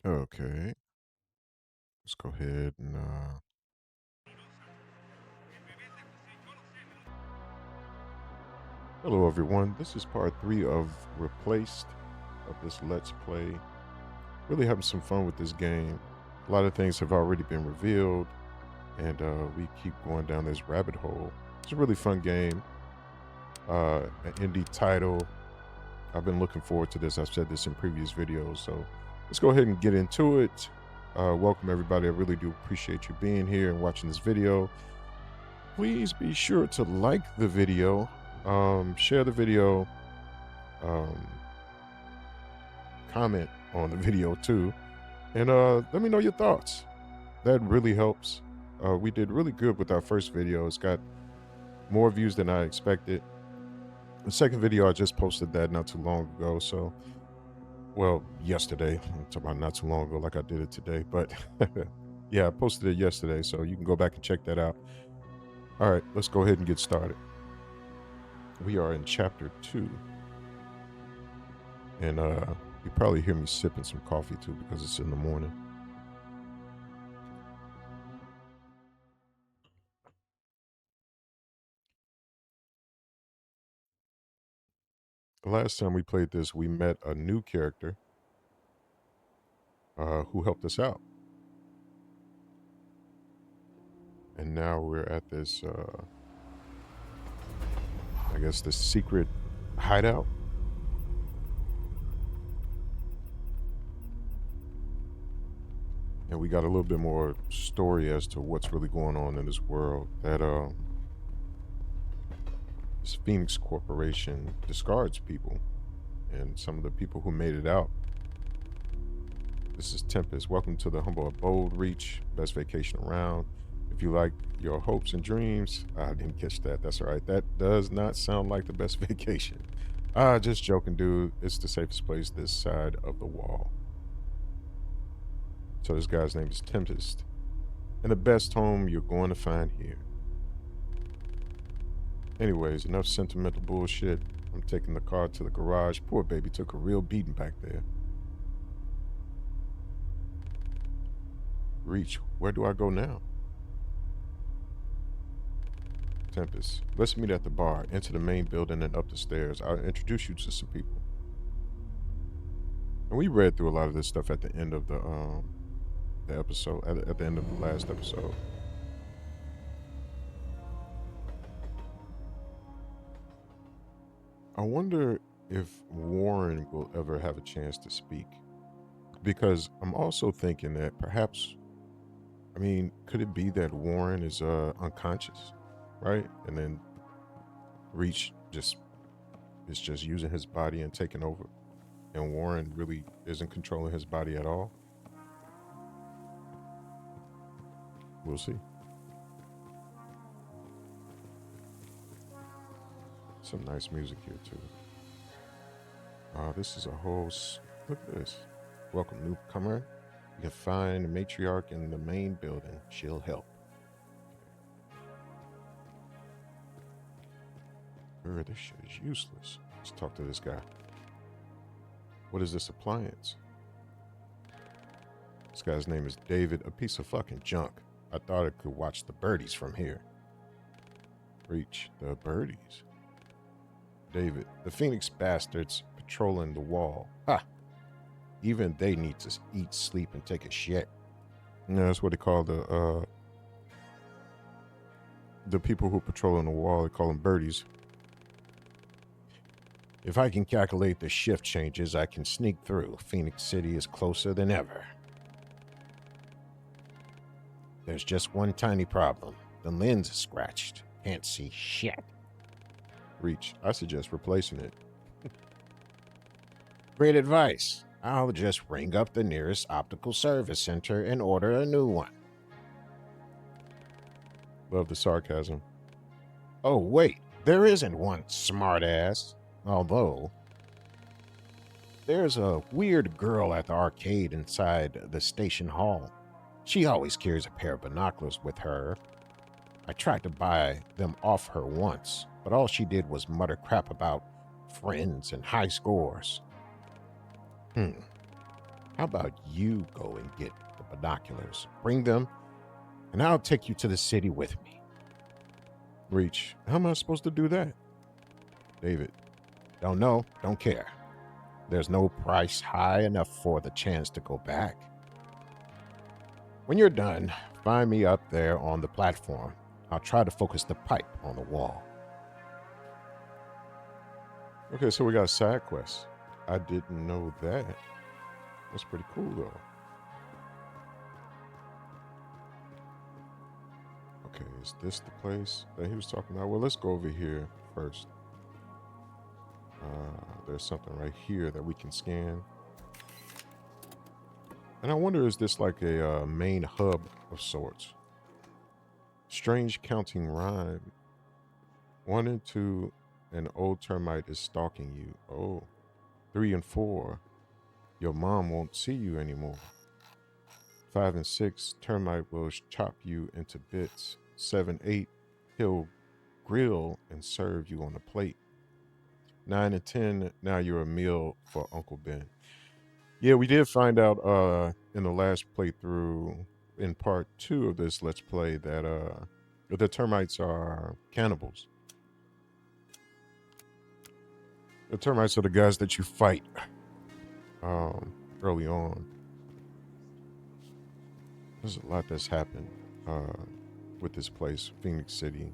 Okay, let's go ahead and hello everyone. This is part three of Replaced of this Let's Play. Really having some fun with this game. A lot of things have already been revealed, and we keep going down this rabbit hole. It's a really fun game. An indie title. I've been looking forward to this. I've said this in previous videos, so let's go ahead and get into it. Welcome everybody. I really do appreciate you being here and watching this video. Please be sure to like the video, share the video, um, comment on the video too, and let me know your thoughts. That really helps. We did really good with our first video. It's got more views than I expected. The second video, I just posted that not too long ago. So, well, yesterday. I'm talking about not too long ago, like I did it today. But yeah, I posted it yesterday. So you can go back and check that out. All right, let's go ahead and get started. We are in chapter 2. And you probably hear me sipping some coffee too because it's in the morning. The last time we played this, we met a new character who helped us out. And now we're at this, I guess, this secret hideout. And we got a little bit more story as to what's really going on in this world. That this Phoenix Corporation discards people, and some of the people who made it out. This is Tempest. Welcome to the humble abode, R.E.A.H. Best vacation around. If you like your hopes and dreams, I didn't catch that. That's all right. That does not sound like the best vacation. Just joking, dude. It's the safest place this side of the wall. So this guy's name is Tempest. And the best home you're going to find here. Anyways, enough sentimental bullshit. I'm taking the car to the garage. Poor baby took a real beating back there. R.E.A.H., where do I go now? Tempest, let's meet at the bar. Enter the main building and up the stairs. I'll introduce you to some people. And we read through a lot of this stuff at the end of the episode, at the end of the last episode. I wonder if Warren will ever have a chance to speak. Because I'm also thinking that perhaps, I mean, could it be that Warren is unconscious, right? And then R.E.A.H. just is just using his body and taking over, and Warren really isn't controlling his body at all. We'll see. Some nice music here too. This is a whole. Look at this. Welcome, newcomer. You can find the matriarch in the main building. She'll help. This shit is useless. Let's talk to this guy. What is this appliance? This guy's name is David. A piece of fucking junk. I thought I could watch the birdies from here. R.E.A.H., the birdies. David, the Phoenix bastards patrolling the wall. Ha! Even they need to eat, sleep, and take a shit. Yeah, that's what they call the people who patrol on the wall. They call them birdies. If I can calculate the shift changes, I can sneak through. Phoenix City is closer than ever. There's just one tiny problem. The lens is scratched. Can't see shit. R.E.A.H., I suggest replacing it. Great advice. I'll just ring up the nearest optical service center and order a new one. Love the sarcasm. Oh, wait. There isn't one, smartass. Although, there's a weird girl at the arcade inside the station hall. She always carries a pair of binoculars with her. I tried to buy them off her once, but all she did was mutter crap about friends and high scores. How about you go and get the binoculars? Bring them, and I'll take you to the city with me. Reach, how am I supposed to do that? David, don't know, don't care. There's no price high enough for the chance to go back. When you're done, find me up there on the platform. I'll try to focus the pipe on the wall. Okay, so we got a side quest. I didn't know that. That's pretty cool, though. Okay, is this the place that he was talking about? Well, let's go over here first. There's something right here that we can scan. And I wonder, is this like a main hub of sorts? Strange counting rhyme. 1 and 2, an old termite is stalking you. Oh, 3 and 4, your mom won't see you anymore. 5 and 6, termite will chop you into bits. 7, 8, he'll grill and serve you on a plate. 9 and 10, now you're a meal for Uncle Ben. Yeah, we did find out in the last playthrough, in part 2 of this Let's Play, that the termites are cannibals. The termites are the guys that you fight early on. There's a lot that's happened with this place, Phoenix City.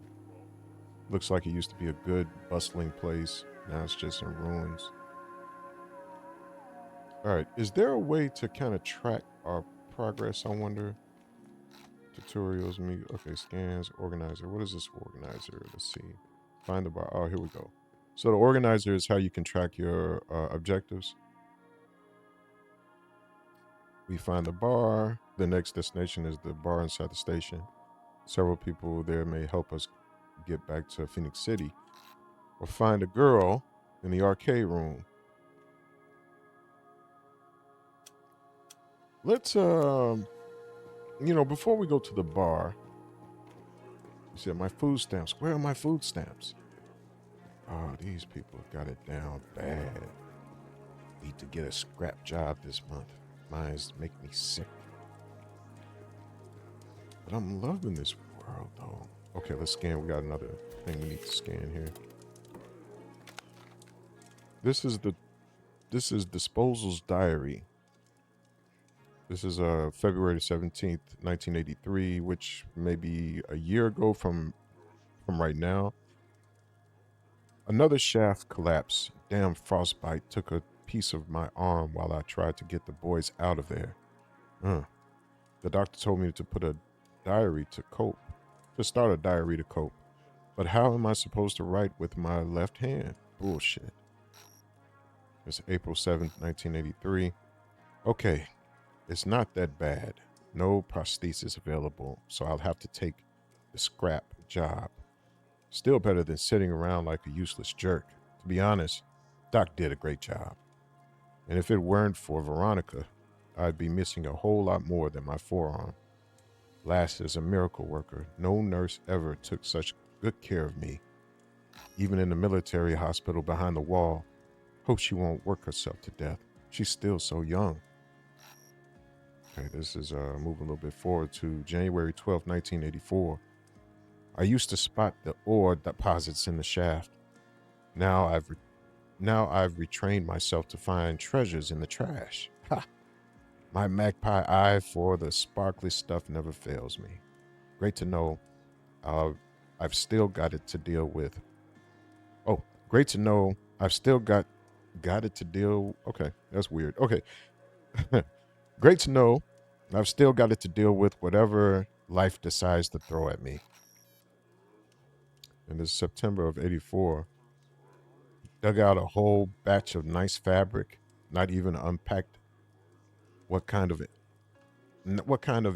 Looks like it used to be a good, bustling place. Now it's just in ruins. All right, is there a way to kind of track our progress, I wonder? Tutorials, okay, scans, organizer. What is this organizer? Let's see. Find the bar. Oh, here we go. So the organizer is how you can track your objectives. We find the bar. The next destination is the bar inside the station. Several people there may help us get back to Phoenix City. Or find a girl in the arcade room. Let's, before we go to the bar, you said my food stamps. Where are my food stamps? Oh, these people got it down bad. Need to get a scrap job this month. Mine's make me sick. But I'm loving this world, though. Okay, let's scan. We got another thing we need to scan here. This is Disposal's diary. This is February 17th, 1983, which may be a year ago from right now. Another shaft collapsed. Damn frostbite took a piece of my arm while I tried to get the boys out of there. The doctor told me to put a diary to cope, to start a diary to cope. But how am I supposed to write with my left hand? Bullshit. It's April 7th, 1983. Okay, it's not that bad. No prosthesis available, so I'll have to take the scrap job. Still better than sitting around like a useless jerk. To be honest, Doc did a great job. And if it weren't for Veronica, I'd be missing a whole lot more than my forearm. Lass is a miracle worker. No nurse ever took such good care of me. Even in the military hospital behind the wall. Hope she won't work herself to death. She's still so young. Okay, this is moving a little bit forward to January 12th, 1984. I used to spot the ore deposits in the shaft. Now I've retrained myself to find treasures in the trash. Ha! My magpie eye for the sparkly stuff never fails me. Great to know I've still got it to deal with. Oh, great to know I've still got it to deal. Okay, that's weird. Okay. Great to know I've still got it to deal with whatever life decides to throw at me. In this September of 84, dug out a whole batch of nice fabric, not even unpacked. What kind of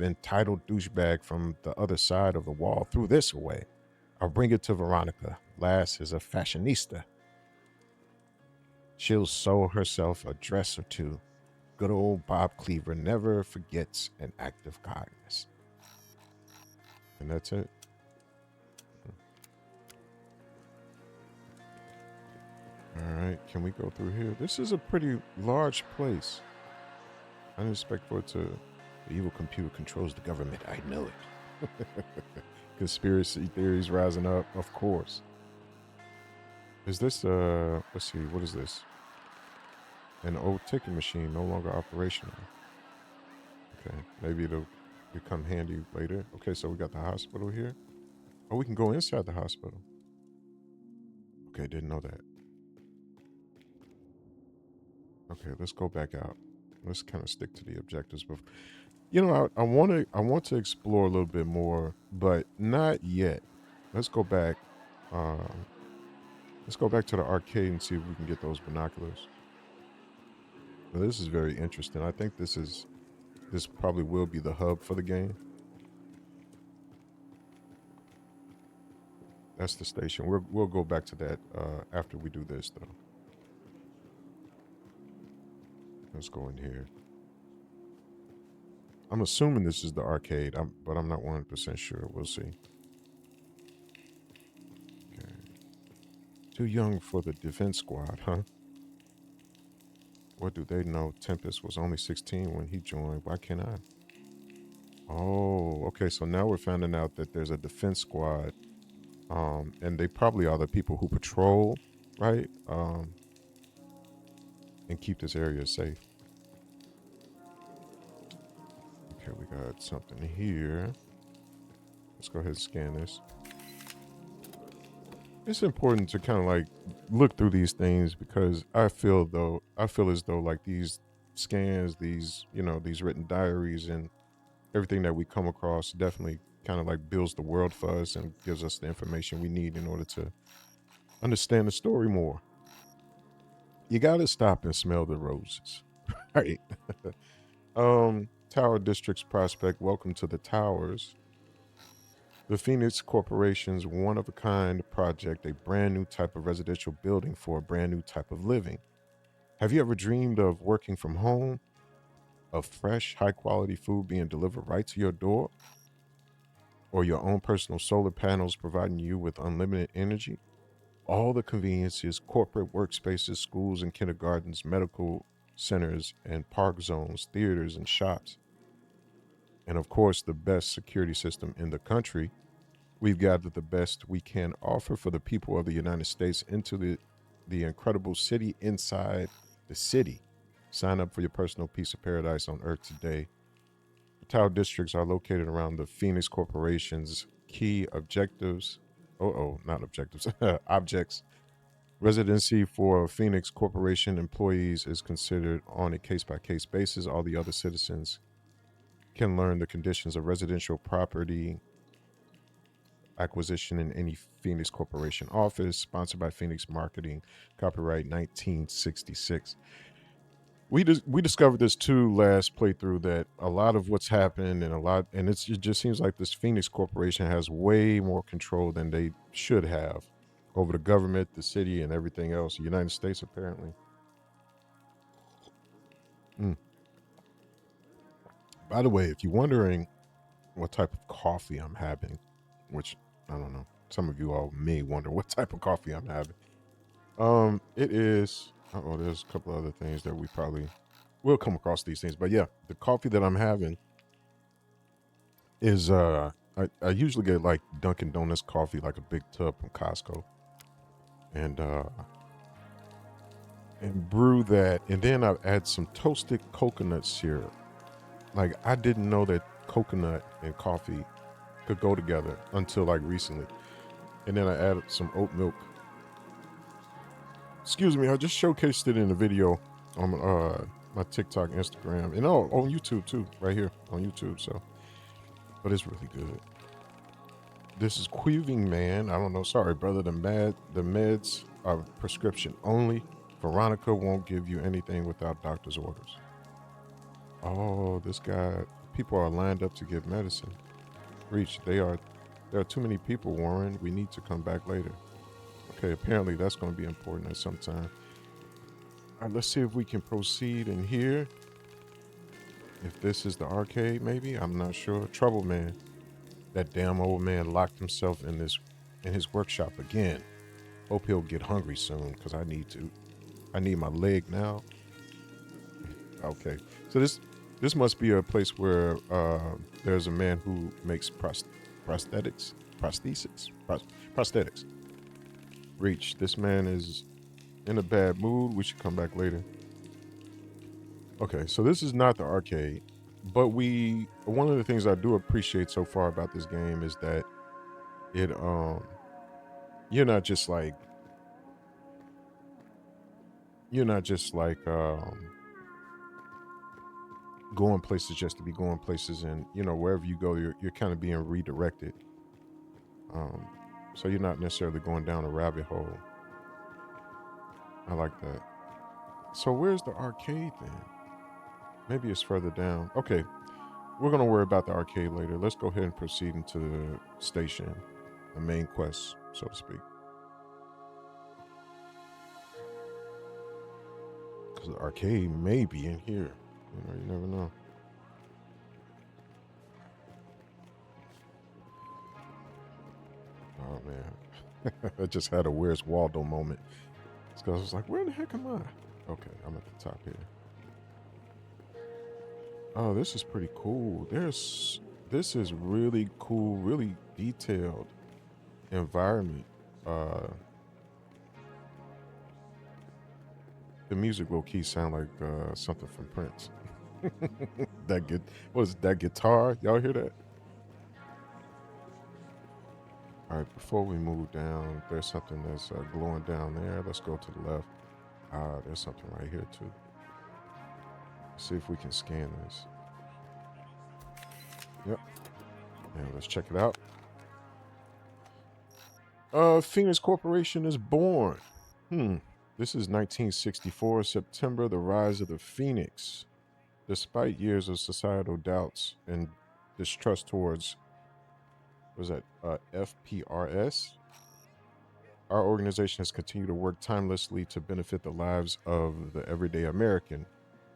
entitled douchebag from the other side of the wall threw this away? I'll bring it to Veronica. Lass is a fashionista. She'll sew herself a dress or two. Good old Bob Cleaver never forgets an act of kindness. And that's it. All right, can we go through here? This is a pretty large place. I didn't expect for it to. The evil computer controls the government. I know it. Conspiracy theories rising up, of course. Is this let's see, what is this? An old ticket machine no longer operational. Okay, maybe it'll become handy later. Okay, so we got the hospital here. Oh, we can go inside the hospital. Okay, didn't know that. Okay, let's go back out. Let's kind of stick to the objectives. But I want to explore a little bit more, but not yet. Let's go back. Um, let's go back to the arcade and see if we can get those binoculars. Now, this is very interesting. I think this probably will be the hub for the game. That's the station. We'll go back to that after we do this, though. Let's go in here. I'm assuming this is the arcade, but I'm not 100% sure. We'll see. Okay. Too young for the defense squad, huh? What do they know? Tempest was only 16 when he joined. Why can't I? Oh, okay. So now we're finding out that there's a defense squad, and they probably are the people who patrol, right? And keep this area safe. Okay, we got something here. Let's go ahead and scan this. It's important to kind of like look through these things because I feel as though like these scans, these written diaries and everything that we come across definitely kind of like builds the world for us and gives us the information we need in order to understand the story more. You got to stop and smell the roses, right? Tower District's prospect. Welcome to the towers. The Phoenix Corporation's one-of-a-kind project, a brand new type of residential building for a brand new type of living. Have you ever dreamed of working from home? Of fresh, high-quality food being delivered right to your door? Or your own personal solar panels providing you with unlimited energy? All the conveniences, corporate workspaces, schools and kindergartens, medical centers and park zones, theaters and shops. And of course, the best security system in the country. We've gathered the best we can offer for the people of the United States into the incredible city inside the city. Sign up for your personal piece of paradise on Earth today. The Tower Districts are located around the Phoenix Corporation's key objectives. Not objectives, objects. Residency for Phoenix Corporation employees is considered on a case-by-case basis. All the other citizens can learn the conditions of residential property acquisition in any Phoenix Corporation office. Sponsored by Phoenix Marketing. Copyright 1966. We discovered this too last playthrough, that a lot of what's happened and it just seems like this Phoenix Corporation has way more control than they should have over the government, the city, and everything else. The United States, apparently. By the way, if you're wondering what type of coffee I'm having, which I don't know, some of you all may wonder what type of coffee I'm having. It is. Oh, there's a couple other things that we probably will come across these things, but yeah, the coffee that I'm having is I usually get like Dunkin' Donuts coffee, like a big tub from Costco, and brew that, and then I add some toasted coconut syrup. Like, I didn't know that coconut and coffee could go together until like recently. And then I added some oat milk. Excuse me, I just showcased it in a video on my TikTok, Instagram, and on YouTube too, right here on YouTube. So, but it's really good. This is Queeving Man. I don't know. Sorry, brother. The meds are prescription only. Veronica won't give you anything without doctor's orders. Oh, this guy. People are lined up to get medicine. Reach. There are too many people, Warren. We need to come back later. Okay, apparently that's going to be important at some time. All right, let's see if we can proceed in here. If this is the arcade, maybe. I'm not sure. Trouble Man. That damn old man locked himself in his workshop again. Hope he'll get hungry soon, because I need my leg now. Okay. So This must be a place where there's a man who makes prosthetics, prosthesis, prosthetics. Reach. This man is in a bad mood. We should come back later. Okay, so this is not the arcade, but one of the things I do appreciate so far about this game is that it you're not just like you're not just like going places just to be going places, and wherever you go you're kind of being redirected. Um so you're not necessarily going down a rabbit hole. I like that. So where's the arcade then? Maybe it's further down. Okay, we're gonna worry about the arcade later. Let's go ahead and proceed into the station, the main quest, so to speak. Because the arcade may be in here. You never know. Oh man, I just had a Where's Waldo moment. Because I was like, where the heck am I? Okay, I'm at the top here. Oh, this is pretty cool. This is really cool, really detailed environment. Uh, the music low key sound like something from Prince. What is that guitar? Y'all hear that? All right, before we move down, there's something that's glowing down there. Let's go to the left. There's something right here too. Let's see if we can scan this. Yep. Yeah, let's check it out. Phoenix Corporation is born. This is 1964, September, the rise of the Phoenix. Despite years of societal doubts and distrust towards, was that FPRS? Our organization has continued to work tirelessly to benefit the lives of the everyday American.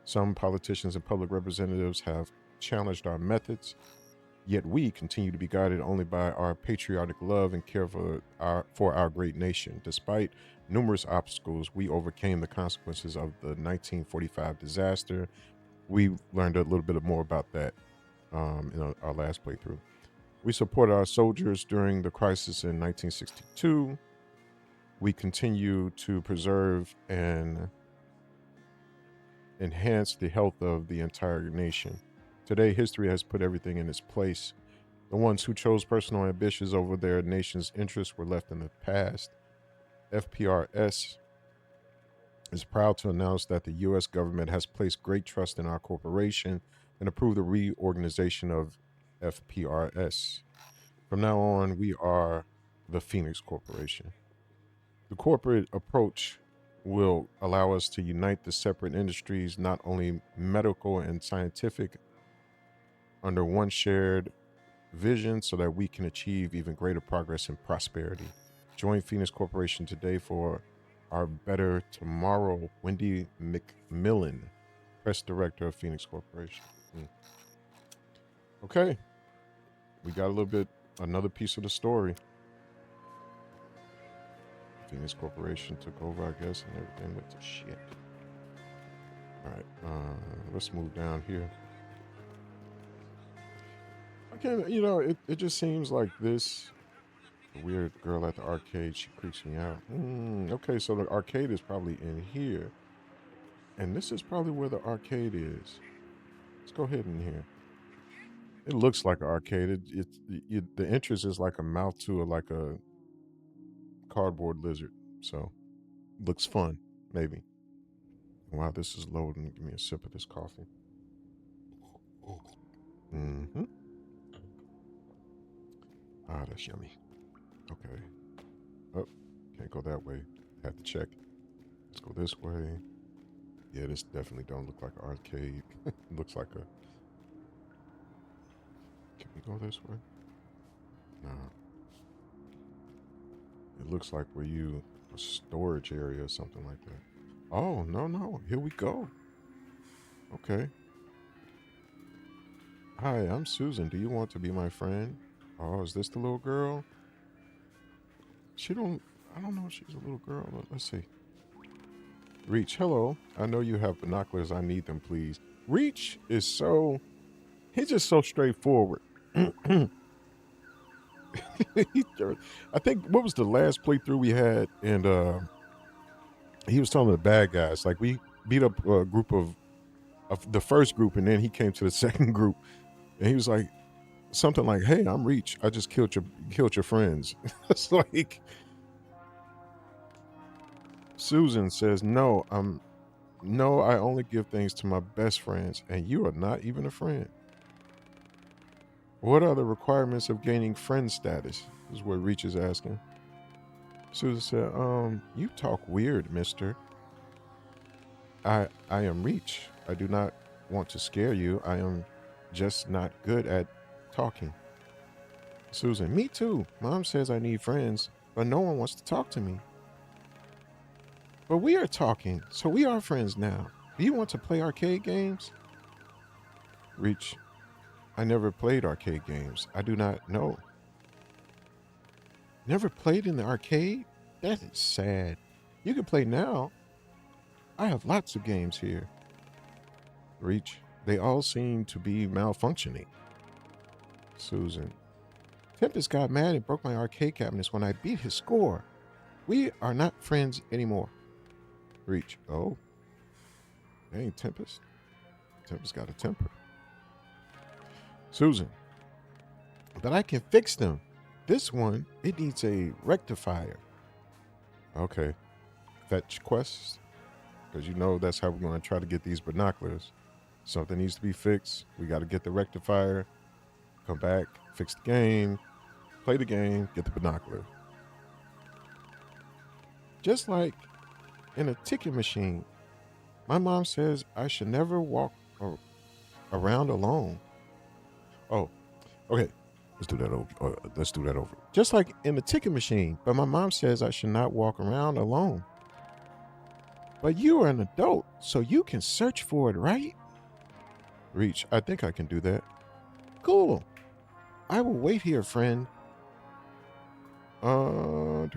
Some politicians and public representatives have challenged our methods, yet we continue to be guided only by our patriotic love and care for our great nation. Despite numerous obstacles, we overcame the consequences of the 1945 disaster. We learned a little bit more about that in our last playthrough. We supported our soldiers during the crisis in 1962. We continue to preserve and enhance the health of the entire nation. Today, history has put everything in its place. The ones who chose personal ambitions over their nation's interests were left in the past. FPRS is proud to announce that the U.S. government has placed great trust in our corporation and approved the reorganization of FPRS. From now on, we are the Phoenix Corporation. The corporate approach will allow us to unite the separate industries, not only medical and scientific, under one shared vision so that we can achieve even greater progress and prosperity. Join Phoenix Corporation today for our better tomorrow. Wendy McMillan, press director of Phoenix Corporation. Okay, we got another piece of the story. Phoenix Corporation took over, I guess, and everything went to shit. All right, let's move down here. Okay, it just seems like this. The weird girl at the arcade, she creeps me out. Okay, so the arcade is probably in here. And this is probably where the arcade is. Let's go ahead in here. It looks like an arcade. The entrance is like a mouth to like a cardboard lizard. So, looks fun, maybe. While this is loading, give me a sip of this coffee. Mm-hmm. Ah, that's yummy. Okay. Oh, can't go that way. Have to check. Let's go this way. Yeah, this definitely don't look like an arcade. It looks like a... Can we go this way? No. It looks like a storage area or something like that. Oh, no. Here we go. Okay. Hi, I'm Susan. Do you want to be my friend? Oh, is this the little girl? I don't know if she's a little girl. Let's see. Reach, hello. I know you have binoculars. I need them, please. Reach is so he's just so straightforward. I think what was the last playthrough we had, and he was telling the bad guys like we beat up a group of the first group, and then he came to the second group, and he was like something like, "Hey, I'm Reach. I just killed your friends." It's like Susan says, "No, no. I only give things to my best friends, and you are not even a friend. What are the requirements of gaining friend status?" Is what Reach is asking. Susan said, you talk weird, mister. I am Reach. I do not want to scare you. I am just not good at talking." Susan, me too. Mom says I need friends, but no one wants to talk to me. But we are talking, so we are friends now. Do you want to play arcade games? Reach, I never played arcade games. I do not know. Never played in the arcade? That is sad. You can play now. I have lots of games here. Reach, they all seem to be malfunctioning. Susan, Tempest got mad and broke my arcade cabinets when I beat his score. We are not friends anymore. Reach, oh, dang, Tempest. Tempest got a temper. Susan, but I can fix them. This one, it needs a rectifier. Okay, fetch quests, because you know that's how we're going to try to get these binoculars. Something needs to be fixed. We got to get the rectifier, come back, fix the game, play the game, get the binocular. Just like in a ticket machine, my mom says I should never walk around alone. Oh, okay. Let's do that over. Let's do that over. Just like in the ticket machine, but my mom says I should not walk around alone. But you are an adult, so you can search for it, right? Reach, I think I can do that. Cool. I will wait here, friend. So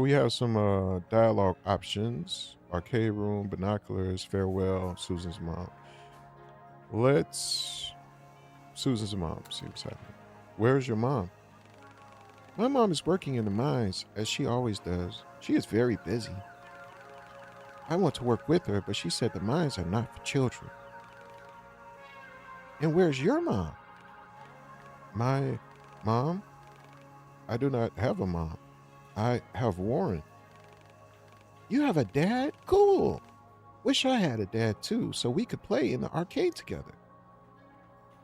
we have some dialogue options: arcade room, binoculars, farewell, Susan's mom. Let's Susan's mom see what's happening. Where's your mom? My mom is working in the mines, as she always does. She is very busy. I want to work with her, but she said the mines are not for children. And where's your mom? My mom? I do not have a mom. I have Warren. You have a dad? Cool. Wish I had a dad too, so we could play in the arcade together.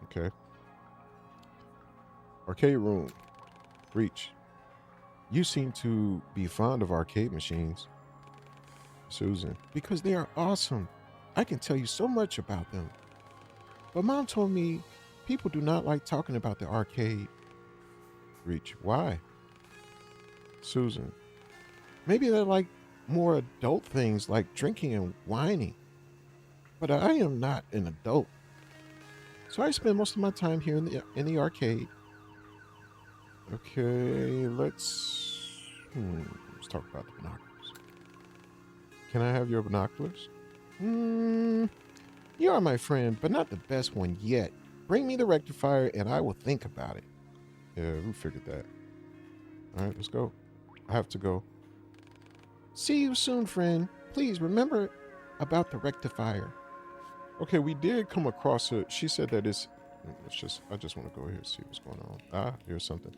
Okay. Arcade room. Reach. You seem to be fond of arcade machines. Susan. Because they are awesome. I can tell you so much about them. But mom told me people do not like talking about the arcade. Reach. Why? Susan. Maybe they like more adult things like drinking and whining. But I am not an adult. So I spend most of my time here in the arcade. Okay, let's talk about the binoculars. Can I have your binoculars? You are my friend, but not the best one yet. Bring me the rectifier and I will think about it. Yeah, we figured that. All right, let's go. I have to go. See you soon, friend. Please remember about the rectifier. Okay, we did come across it. She said that it's. I just want to go here and see what's going on. Here's something.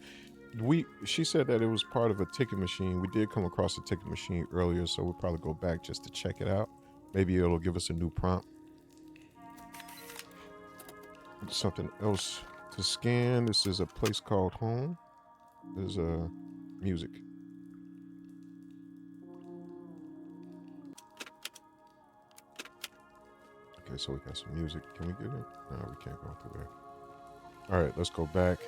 She said that it was part of a ticket machine. We did come across a ticket machine earlier, so we'll probably go back just to check it out. Maybe it'll give us a new prompt. Something else to scan. This is a place called home. There's music. Okay, so we got some music. Can we get it? No, we can't go through there. All right, let's go back.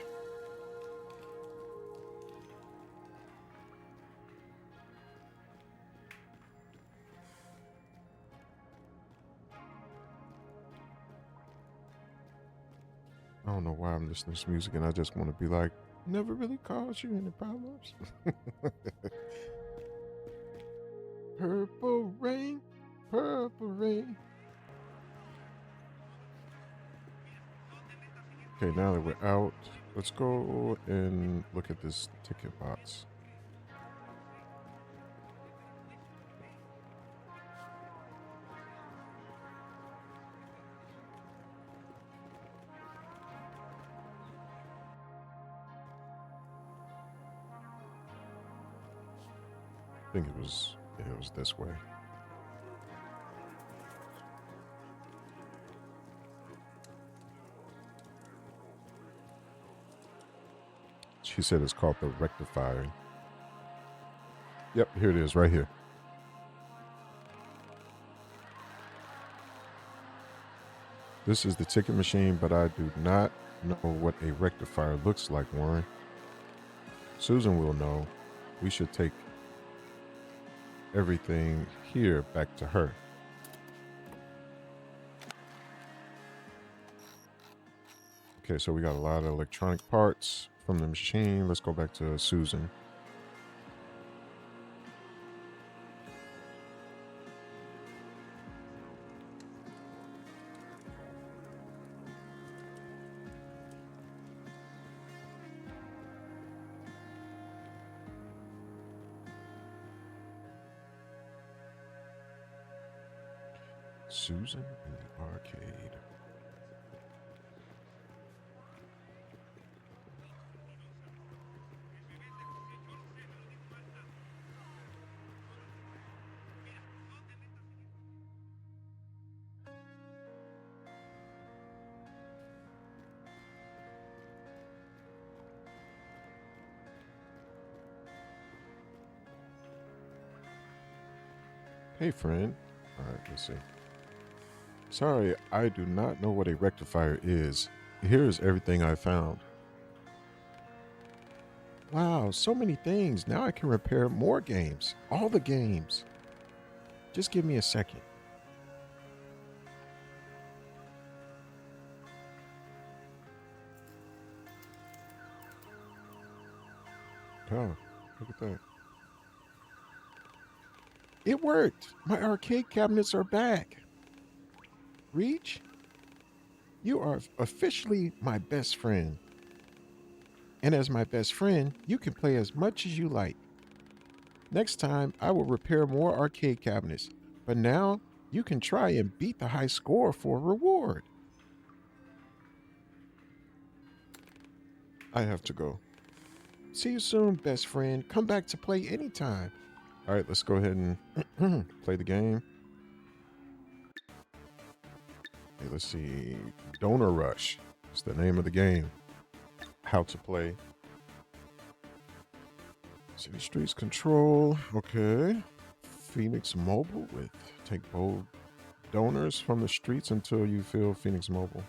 I don't know why I'm listening to this music and I just want to be like, never really caused you any problems. Purple rain, purple rain. Okay, now that we're out, let's go and look at this ticket box. I think it was this way. She said it's called the rectifier. Yep, here it is, right here. This is the ticket machine, but I do not know what a rectifier looks like, Warren. Susan will know. We should take everything here back to her. Okay, so we got a lot of electronic parts from the machine. Let's go back to Susan. Susan in the arcade. Hey, friend. All right, let's see. Sorry, I do not know what a rectifier is. Here's everything I found. Wow, so many things. Now I can repair more games. All the games. Just give me a second. Oh, look at that. It worked. My arcade cabinets are back. Reach, you are officially my best friend. And as my best friend, you can play as much as you like. Next time, I will repair more arcade cabinets. But now, you can try and beat the high score for a reward. I have to go. See you soon, best friend. Come back to play anytime. All right, let's go ahead and play the game. Okay, let's see. Donor Rush is the name of the game. How to play. City Streets Control. Okay. Phoenix Mobile with take bold donors from the streets until you fill Phoenix Mobile.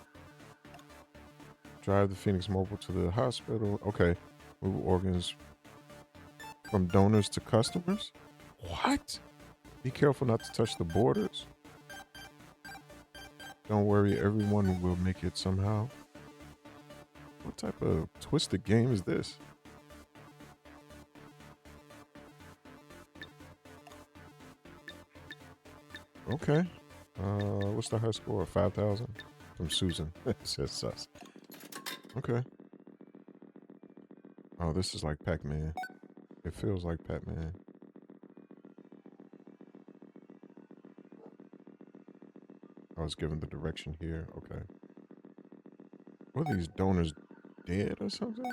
Drive the Phoenix Mobile to the hospital. Okay. Move organs from donors to customers. What? Be careful not to touch the borders. Don't worry, everyone will make it somehow. What type of twisted game is this? Okay. What's the high score? 5,000 from Susan. Says sus. Okay. Oh, this is like Pac-Man. It feels like Pac-Man. I was given the direction here. Okay. What are these donors dead or something?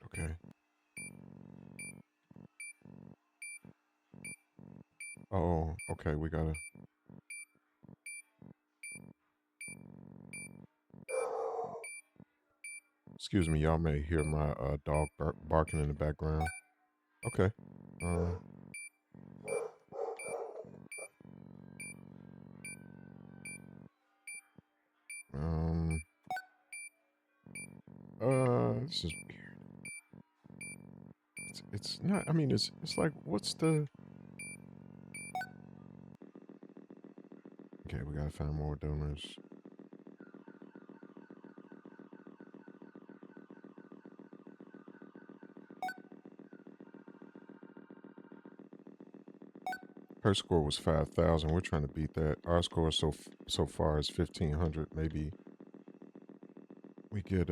Okay. Oh, okay. We gotta. Excuse me, y'all may hear my dog barking in the background. Okay. Uh, um. This is weird. It's not. I mean, it's like, what's the? Okay, we gotta find more donors. Her score was 5,000. We're trying to beat that. Our score so far is 1,500. Maybe we get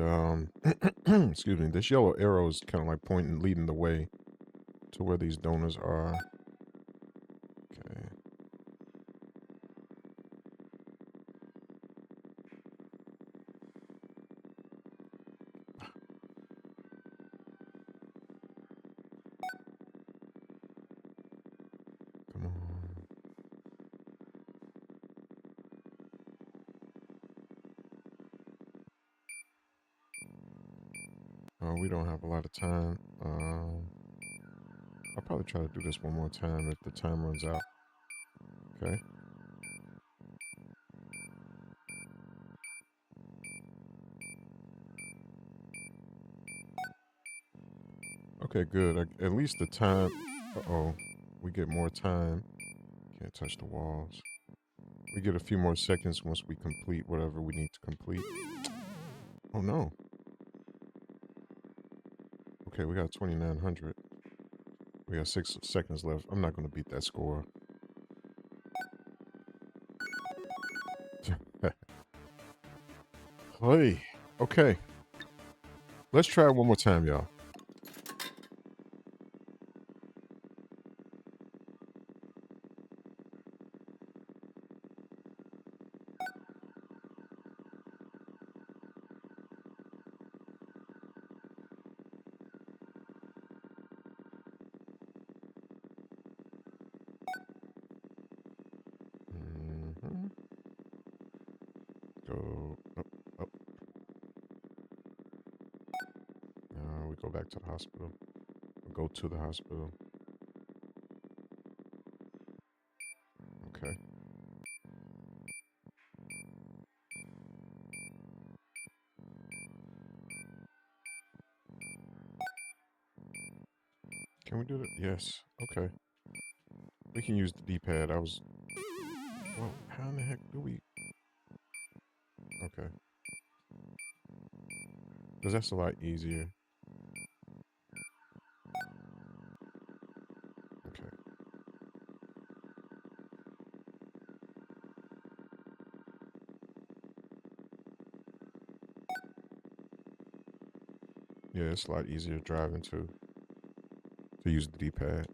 excuse me. This yellow arrow is kind of like pointing, leading the way to where these donors are. Okay. Come on. We don't have a lot of time. I'll probably try to do this one more time if the time runs out. Okay. Okay, good. At least the time. Uh-oh. We get more time. Can't touch the walls. We get a few more seconds once we complete whatever we need to complete. Oh, no. Okay, we got 2,900. We got 6 seconds left. I'm not going to beat that score. Hey. Okay. Let's try it one more time, y'all. Mm-hmm. Go up, up. We go back to the hospital. We go to the hospital. Okay. Can we do that? Yes. Okay. We can use the D-pad. Well, how in the heck do we? Okay. Because that's a lot easier. Okay. Yeah, it's a lot easier driving to use the D-pad.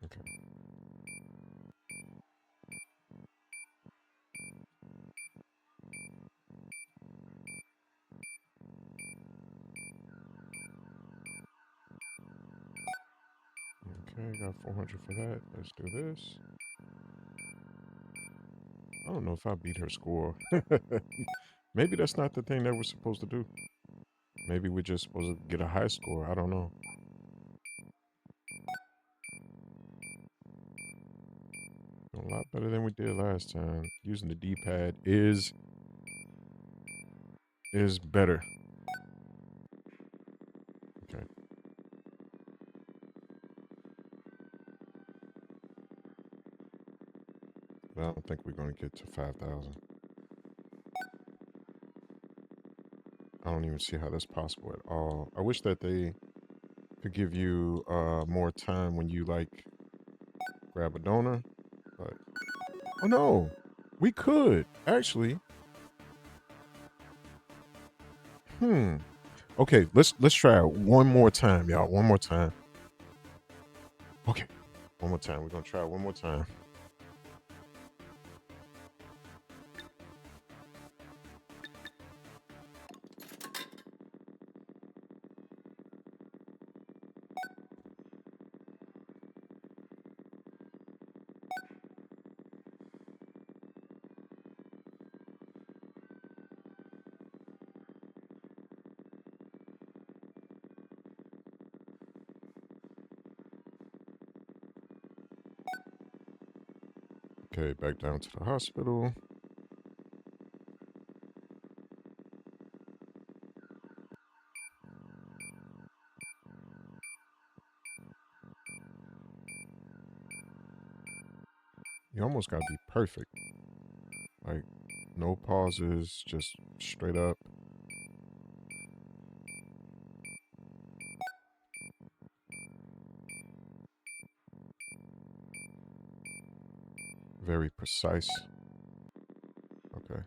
Okay. Okay, got 400 for that. Let's do this. I don't know if I beat her score. Maybe that's not the thing that we're supposed to do. Maybe we're just supposed to get a high score. I don't know. A lot better than we did last time. Using the D-pad is better. Okay. But I don't think we're going to get to 5,000. I don't even see how that's possible at all. I wish that they could give you more time when you like grab a donor. But oh no, we could actually. Okay, let's try it one more time, y'all. One more time. Okay, one more time. We're gonna try it one more time. Okay, back down to the hospital. You almost gotta be perfect. Like, no pauses, just straight up. Very precise. Okay.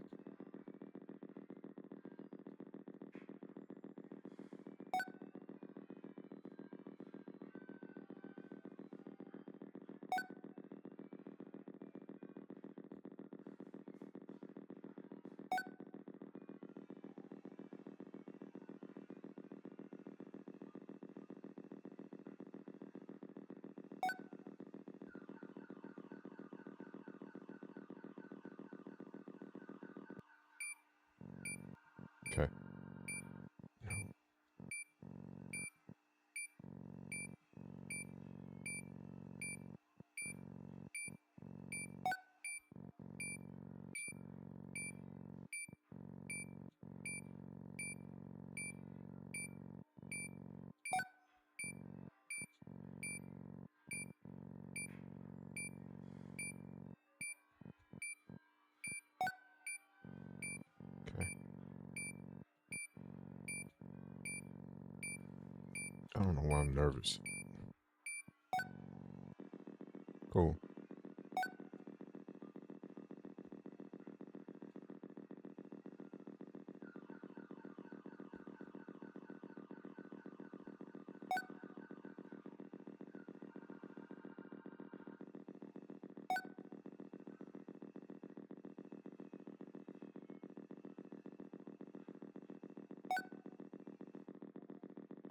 Okay. Okay. I don't know why I'm nervous. Cool.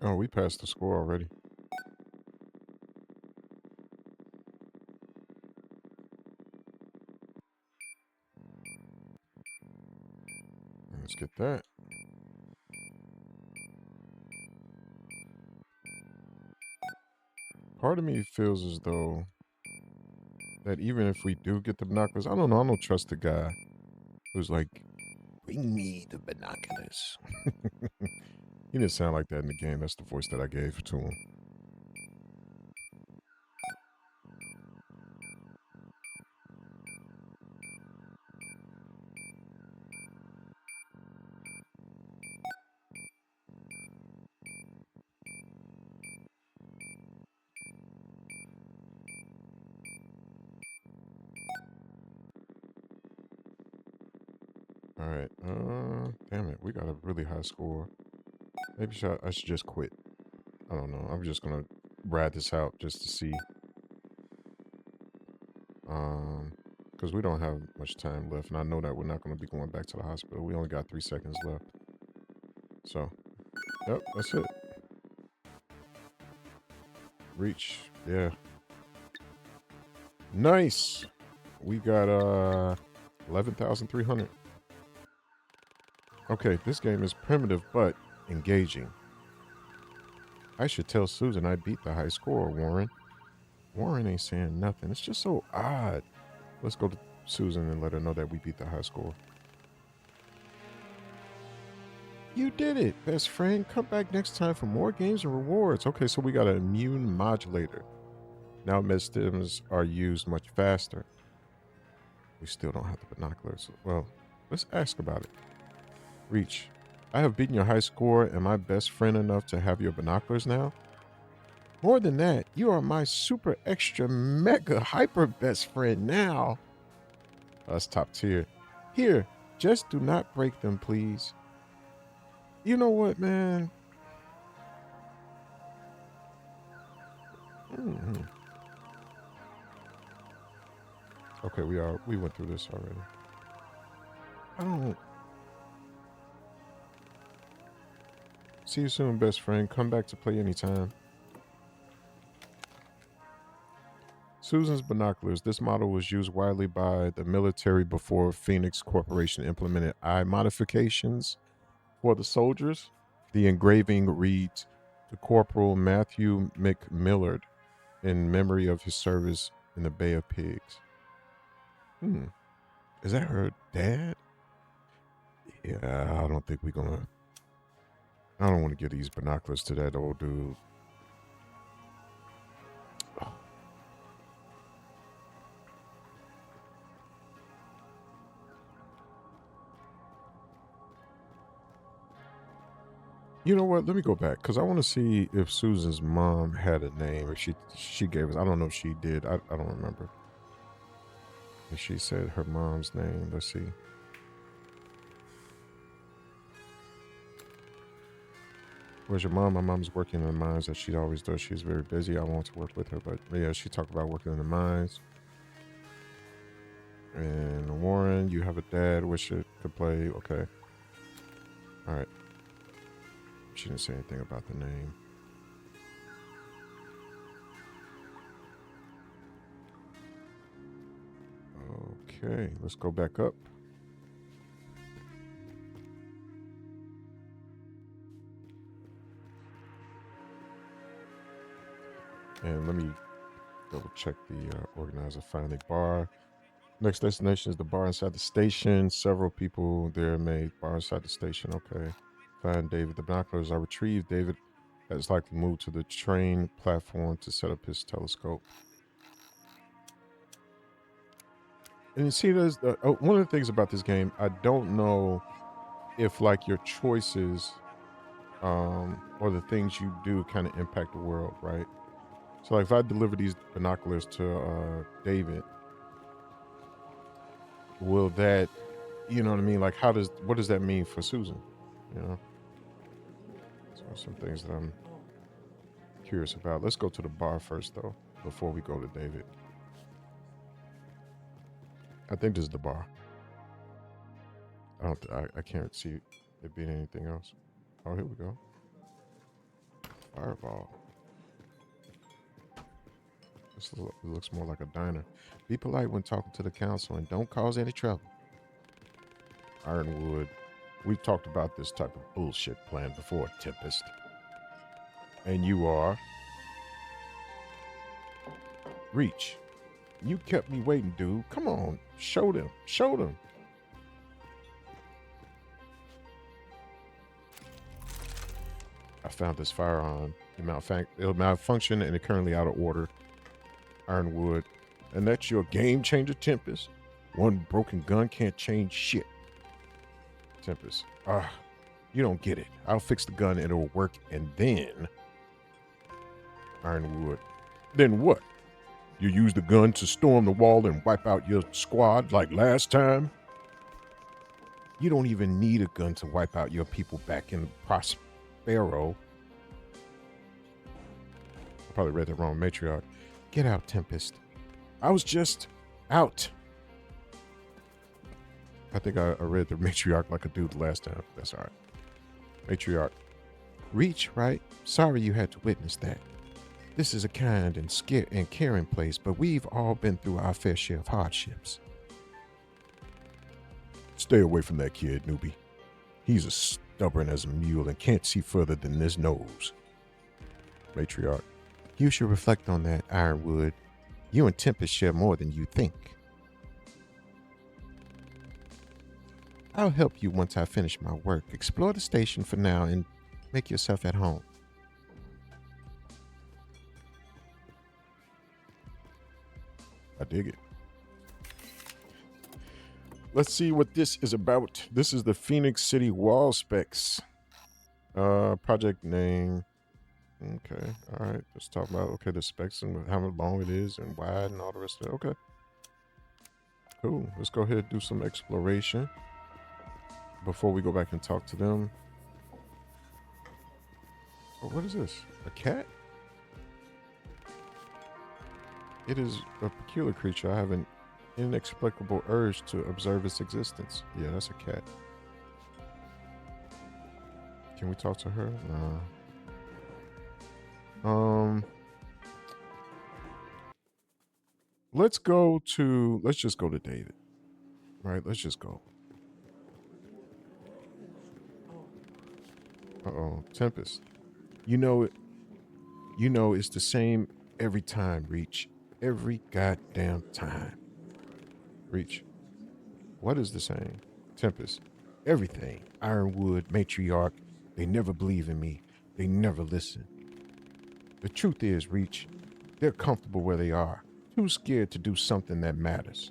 Oh, we passed the score already. Let's get that. Part of me feels as though that even if we do get the binoculars, I don't know. I don't trust the guy who's like, "Bring me the binoculars." He didn't sound like that in the game. That's the voice that I gave to him. All right. Damn it. We got a really high score. Maybe I should just quit. I don't know. I'm just gonna ride this out just to see. Because we don't have much time left, and I know that we're not gonna be going back to the hospital. We only got 3 seconds left. So, yep, that's it. Reach. Yeah. Nice. We got 11,300. Okay, this game is primitive but engaging. I should tell Susan I beat the high score, Warren. Warren ain't saying nothing. It's just so odd. Let's go to Susan and let her know that we beat the high score. You did it, best friend. Come back next time for more games and rewards. Okay, so we got an immune modulator. Now med stims are used much faster. We still don't have the binoculars. Well, let's ask about it. Reach. I have beaten your high score and my best friend enough to have your binoculars now. More than that, you are my super extra mega hyper best friend now. That's top tier. Here, just do not break them, please. You know what, man? Mm-hmm. Okay, we went through this already. I don't. See you soon, best friend. Come back to play anytime. Susan's binoculars. This model was used widely by the military before Phoenix Corporation implemented eye modifications for the soldiers. The engraving reads to Corporal Matthew McMillard in memory of his service in the Bay of Pigs. Is that her dad? Yeah, I don't think we're gonna. I don't want to give these binoculars to that old dude. You know what? Let me go back because I want to see if Susan's mom had a name. If she gave us, I don't know if she did. I don't remember if she said her mom's name. Let's see. Where's your mom? My mom's working in the mines as she always does. She's very busy. I want to work with her, but yeah, she talked about working in the mines. And Warren, you have a dad. Wish it could play. Okay. All right. She didn't say anything about the name. Okay, let's go back up. And let me double check the organizer. Finally, bar. Next destination is the bar inside the station. Several people there made bar inside the station. Okay. Find David. The binoculars are retrieved. David has likely moved to the train platform to set up his telescope. And you see, there's one of the things about this game. I don't know if like your choices or the things you do kind of impact the world, right? So like if I deliver these binoculars to David, will that, you know what I mean? Like what does that mean for Susan? You know? So some things that I'm curious about. Let's go to the bar first though, before we go to David. I think this is the bar. I can't see it being anything else. Oh, here we go. Fireball. This looks more like a diner. Be polite when talking to the council and don't cause any trouble. Ironwood. We've talked about this type of bullshit plan before, Tempest. And you are R.E.A.H. You kept me waiting, dude. Come on. Show them. Show them. I found this firearm. It malfunctioned and it's currently out of order. Ironwood. And that's your game changer, Tempest? One broken gun can't change shit. Tempest. You don't get it. I'll fix the gun and it'll work, and then... Ironwood. Then what? You use the gun to storm the wall and wipe out your squad like last time? You don't even need a gun to wipe out your people back in Prospero. I probably read the wrong, matriarch. Get out, Tempest. I was just out. I think I read the matriarch like a dude last time. That's all right. Matriarch. R.E.A.H., right? Sorry you had to witness that. This is a kind and caring place, but we've all been through our fair share of hardships. Stay away from that kid, newbie. He's as stubborn as a mule and can't see further than his nose. Matriarch. You should reflect on that, Ironwood. You and Tempest share more than you think. I'll help you once I finish my work. Explore the station for now and make yourself at home. I dig it. Let's see what this is about. This is the Phoenix City wall specs. Project name. Okay, all right. Let's talk about the specs and how long it is and wide and all the rest of it. Okay. Cool. Let's go ahead and do some exploration before we go back and talk to them. Oh, what is this? A cat? It is a peculiar creature. I have an inexplicable urge to observe its existence. Yeah, that's a cat. Can we talk to her? Nah. Let's just go to David. Right, let's just go. Uh-oh, Tempest. You know it's the same every time, R.E.A.H. Every goddamn time. R.E.A.H. What is the same? Tempest. Everything. Ironwood, matriarch. They never believe in me. They never listen. The truth is, R.E.A.H., they're comfortable where they are. Too scared to do something that matters.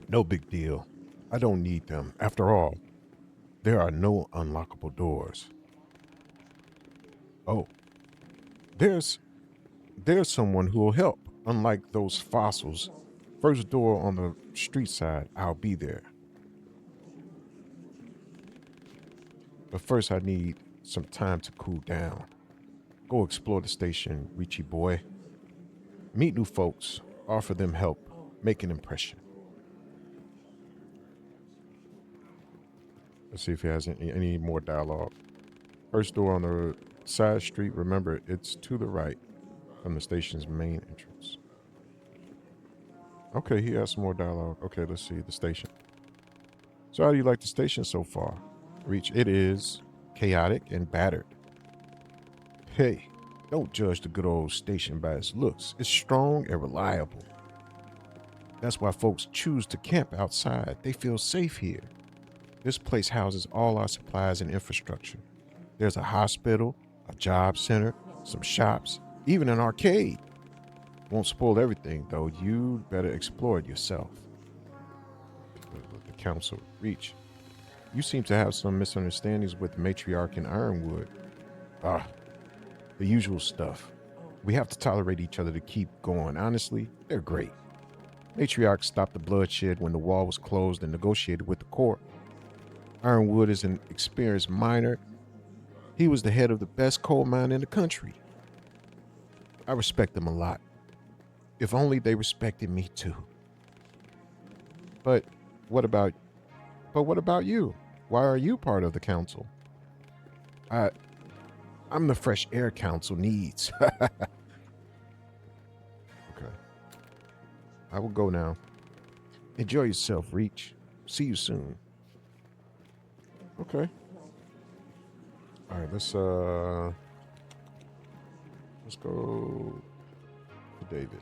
No big deal. I don't need them. After all, There are no unlockable doors. Oh, there's there's someone who will help. Unlike those fossils, first door on the street side, I'll be there. But first, I need some time to cool down. Go explore the station, Richie boy. Meet new folks, offer them help, make an impression. Let's see if he has any more dialogue. First door on the side street, remember, it's to the right from the station's main entrance. Okay, he has some more dialogue. Okay, let's see the station. So how do you like the station so far? Reach, it is chaotic and battered. Hey, don't judge the good old station by its looks. It's strong and reliable. That's why folks choose to camp outside. They feel safe here. This place houses all our supplies and infrastructure. There's a hospital, a job center, some shops, even an arcade. Won't spoil everything, though. You'd better explore it yourself. The council reach. You seem to have some misunderstandings with Matriarch and Ironwood. Ah, the usual stuff. We have to tolerate each other to keep going. Honestly, they're great. Matriarch stopped the bloodshed when the wall was closed and negotiated with the court. Ironwood is an experienced miner. He was the head of the best coal mine in the country. I respect them a lot. If only they respected me too. But what about you? Why are you part of the council? I'm the fresh air council needs. Okay. I will go now. Enjoy yourself, Reach. See you soon. Okay. All right, let's go to David.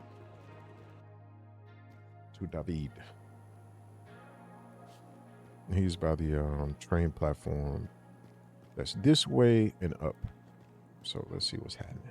To David. He's by the train platform. That's this way and up. So let's see what's happening.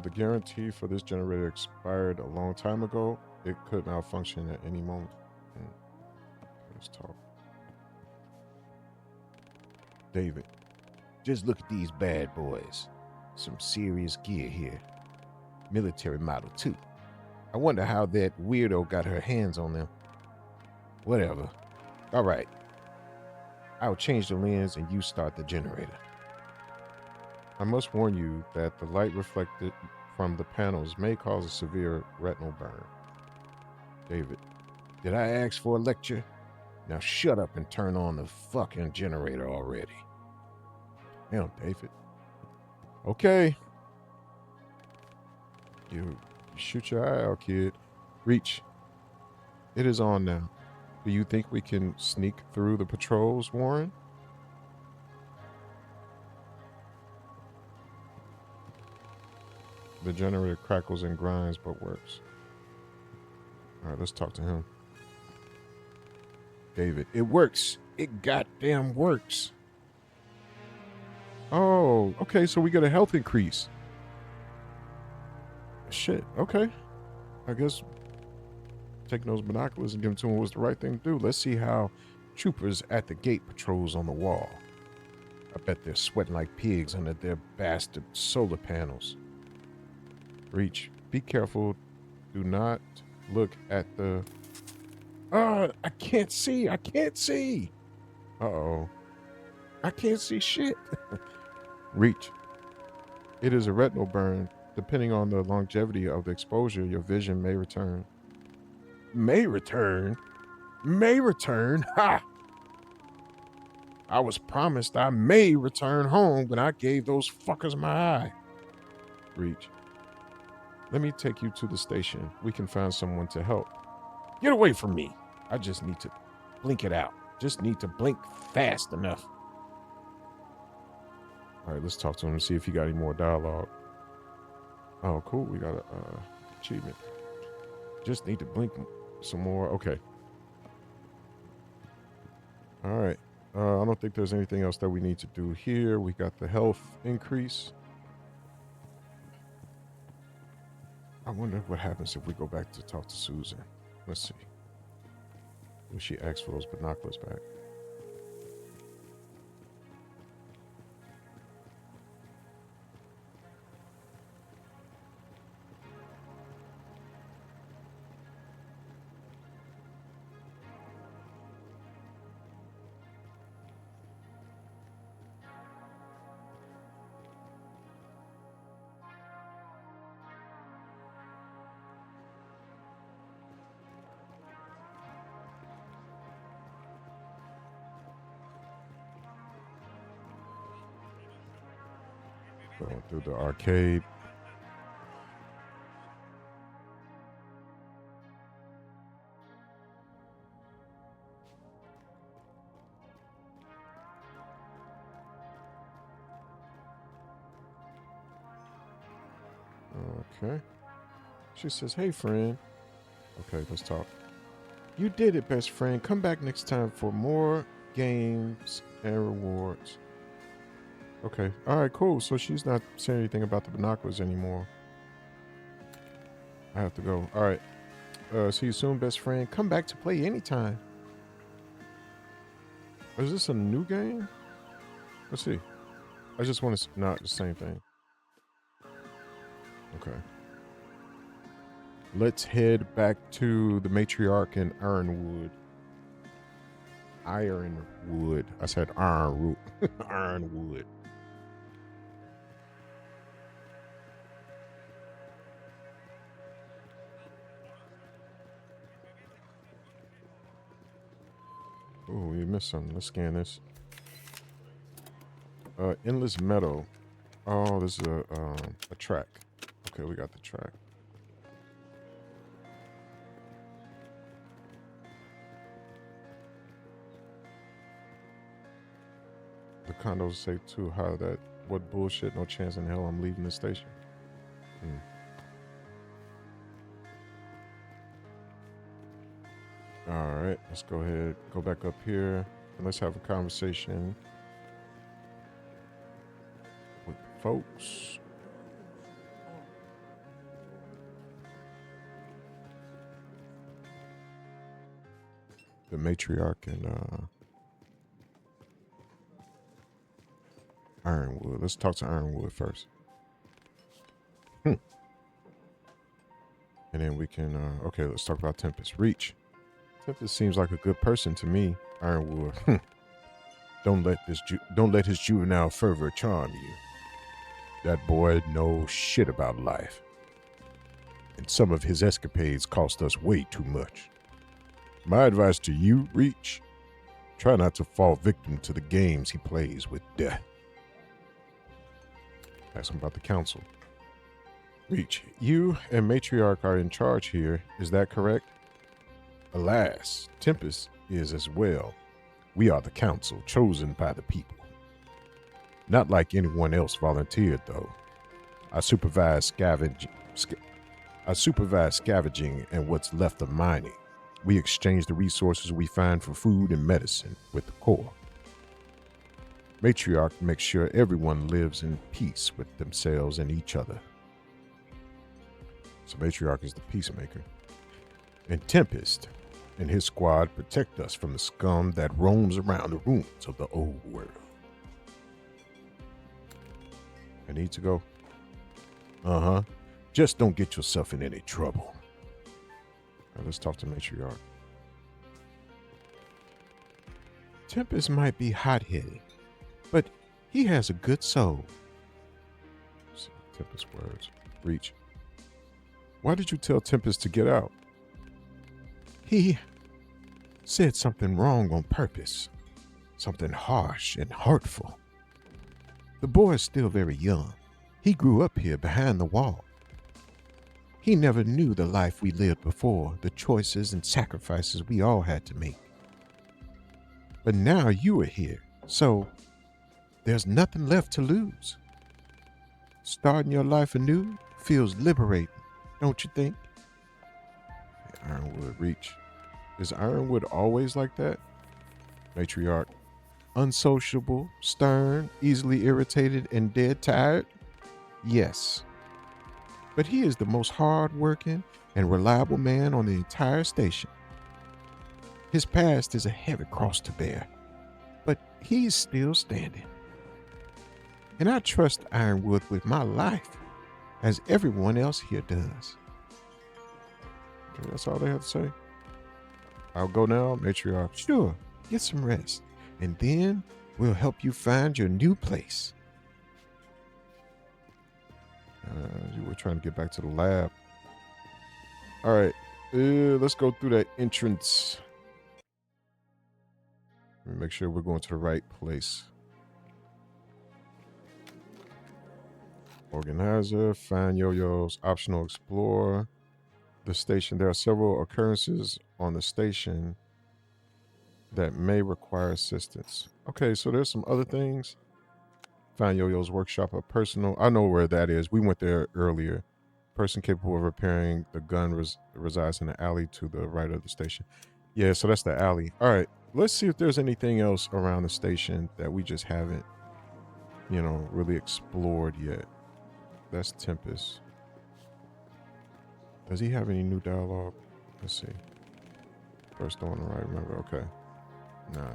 The guarantee for this generator expired a long time ago. It could malfunction at any moment. Let's talk. David, just look at these bad boys. Some serious gear here. Military model too. I wonder how that weirdo got her hands on them. Whatever. All right. I'll change the lens and you start the generator. I must warn you that the light reflected from the panels may cause a severe retinal burn. David, did I ask for a lecture? Now shut up and turn on the fucking generator already. Damn, David. Okay. You shoot your eye out, kid. Reach. It is on now. Do you think we can sneak through the patrols, Warren? The generator crackles and grinds, but works. All right, let's talk to him. David, it works. It goddamn works. Oh, okay, so we get a health increase. Shit, okay. I guess taking those binoculars and giving to him was the right thing to do. Let's see how troopers at the gate patrols on the wall. I bet they're sweating like pigs under their bastard solar panels. Reach, be careful. Do not look at the... I can't see. I can't see. Uh-oh. I can't see shit. Reach. It is a retinal burn. Depending on the longevity of the exposure, your vision may return. May return? May return? Ha! I was promised I may return home when I gave those fuckers my eye. Reach. Let me take you to the station. We can find someone to help. Get away from me. I just need to blink it out. Just need to blink fast enough. All right, let's talk to him and see if he got any more dialogue. Oh, cool. We got a achievement. Just need to blink some more. Okay. All right. I don't think there's anything else that we need to do here. We got the health increase. I wonder what happens if we go back to talk to Susan. Let's see. Will she ask for those binoculars back? Going through the arcade. Okay. She says, hey, friend. Okay, let's talk. You did it, best friend. Come back next time for more games and rewards. Okay. All right, cool. So she's not saying anything about the binoculars anymore. I have to go. All right. See you soon, best friend. Come back to play anytime. Is this a new game? Let's see. I just want to... Not the same thing. Okay. Let's head back to the matriarch in Ironwood. Ironwood. I said Ironwood. Ironwood. Oh, we missed something. Let's scan this. Endless Meadow. Oh, this is a track. Okay, we got the track. The condos say too, how that, what bullshit, no chance in hell I'm leaving the station. All right, let's go ahead, go back up here, and let's have a conversation with folks. The matriarch and Ironwood. Let's talk to Ironwood first. And then we can, okay, let's talk about Tempest. R.E.A.H. Tempest seems like a good person to me, Ironwood. Don't let his juvenile fervor charm you. That boy knows shit about life. And some of his escapades cost us way too much. My advice to you, R.E.A.H., try not to fall victim to the games he plays with death. Ask him about the council. R.E.A.H., you and Matriarch are in charge here, is that correct? Alas, Tempest is as well. We are the council, chosen by the people. Not like anyone else volunteered, though. I supervise scavenging and what's left of mining. We exchange the resources we find for food and medicine with the core. Matriarch makes sure everyone lives in peace with themselves and each other. So Matriarch is the peacemaker. And Tempest and his squad protect us from the scum that roams around the ruins of the old world. I need to go. Uh-huh. Just don't get yourself in any trouble. Now let's talk to Matriarch. Tempest might be hot-headed, but he has a good soul. Tempest words. R.E.A.H. Why did you tell Tempest to get out? He said something wrong on purpose. Something harsh and hurtful. The boy is still very young. He grew up here behind the wall. He never knew the life we lived before, the choices and sacrifices we all had to make. But now you are here, so There's nothing left to lose. Starting your life anew feels liberating, don't you think? Ironwood Reach. Is Ironwood always like that? Matriarch. Unsociable, stern, easily irritated, and dead tired? Yes. But he is the most hard-working and reliable man on the entire station. His past is a heavy cross to bear, but he's still standing. And I trust Ironwood with my life, as everyone else here does. Okay, that's all they have to say. I'll go now, Matriarch. Sure, get some rest, and then we'll help you find your new place. You were trying to get back to the lab. All right, let's go through that entrance. Let me make sure we're going to the right place. Organizer, find yo-yos, optional explore. The station. There are several occurrences on the station that may require assistance. Okay, so there's some other things. Find Yo-Yo's workshop, a personal. I know where that is. We went there earlier. Person capable of repairing the gun resides in the alley to the right of the station. Yeah, so that's the alley. All right, let's see if there's anything else around the station that we just haven't, really explored yet. That's Tempest. Does he have any new dialogue? Let's see. First on the right, remember? Okay. Nah.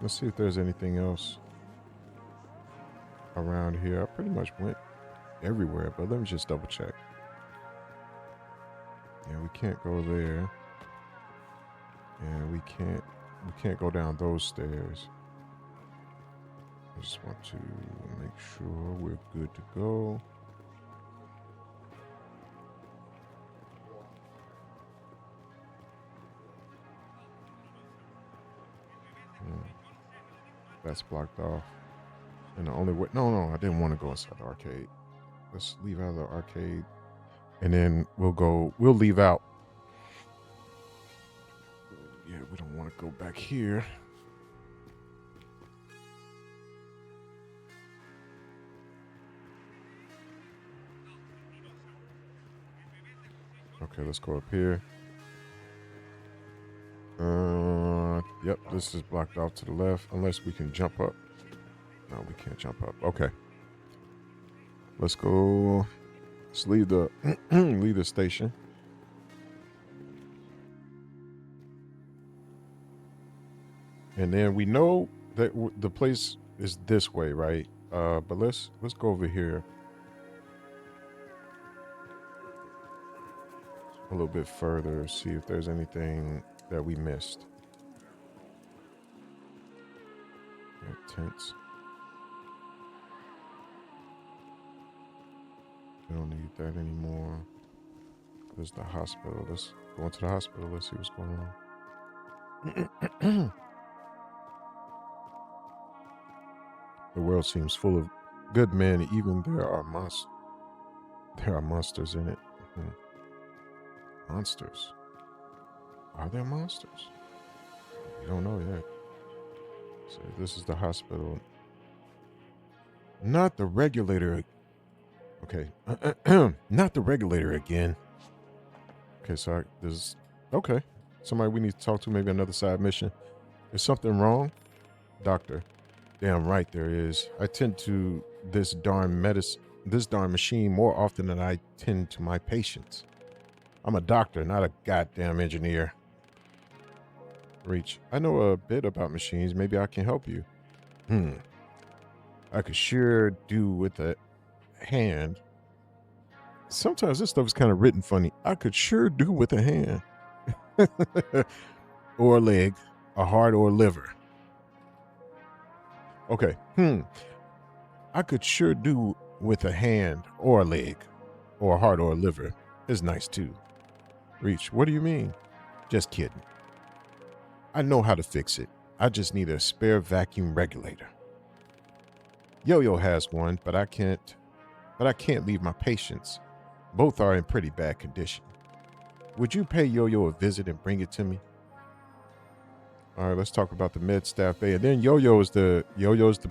Let's see if there's anything else around here. I pretty much went everywhere, but let me just double check. Yeah, we can't go there. And we can't go down those stairs. I just want to make sure we're good to go. That's blocked off. And the only way, no, I didn't want to go inside the arcade. Let's leave out of the arcade. And then we'll leave out. Yeah, we don't want to go back here. Okay, let's go up here. Yep, this is blocked off to the left, unless we can jump up. No, we can't jump up. Okay. Let's go. Let's leave the leave the station. And then we know that the place is this way, right? But let's go over here a little bit further, see if there's anything that we missed. Tents. We don't need that anymore. There's the hospital. Let's go into the hospital. Let's see what's going on. The world seems full of good men, even there are monsters in it. Monsters? Are there monsters? We don't know yet. So this is the hospital. Not the regulator. Okay. Not the regulator again. Okay, so okay. Somebody we need to talk to, maybe another side mission. Is something wrong? Doctor. Damn right there is. I tend to this darn machine more often than I tend to my patients. I'm a doctor, not a goddamn engineer. R.E.A.H. I know a bit about machines. Maybe I can help you. I could sure do with a hand. Sometimes this stuff is kind of written funny. I could sure do with a hand. Or a leg, a heart or a liver. Okay. I could sure do with a hand or a leg, or a heart or a liver. It's nice too. R.E.A.H. What do you mean? Just kidding. I know how to fix it. I just need a spare vacuum regulator. Yo-Yo has one, but I can't leave my patients. Both are in pretty bad condition. Would you pay Yo-Yo a visit and bring it to me? All right, let's talk about the med staff bay. And then Yo-Yo is the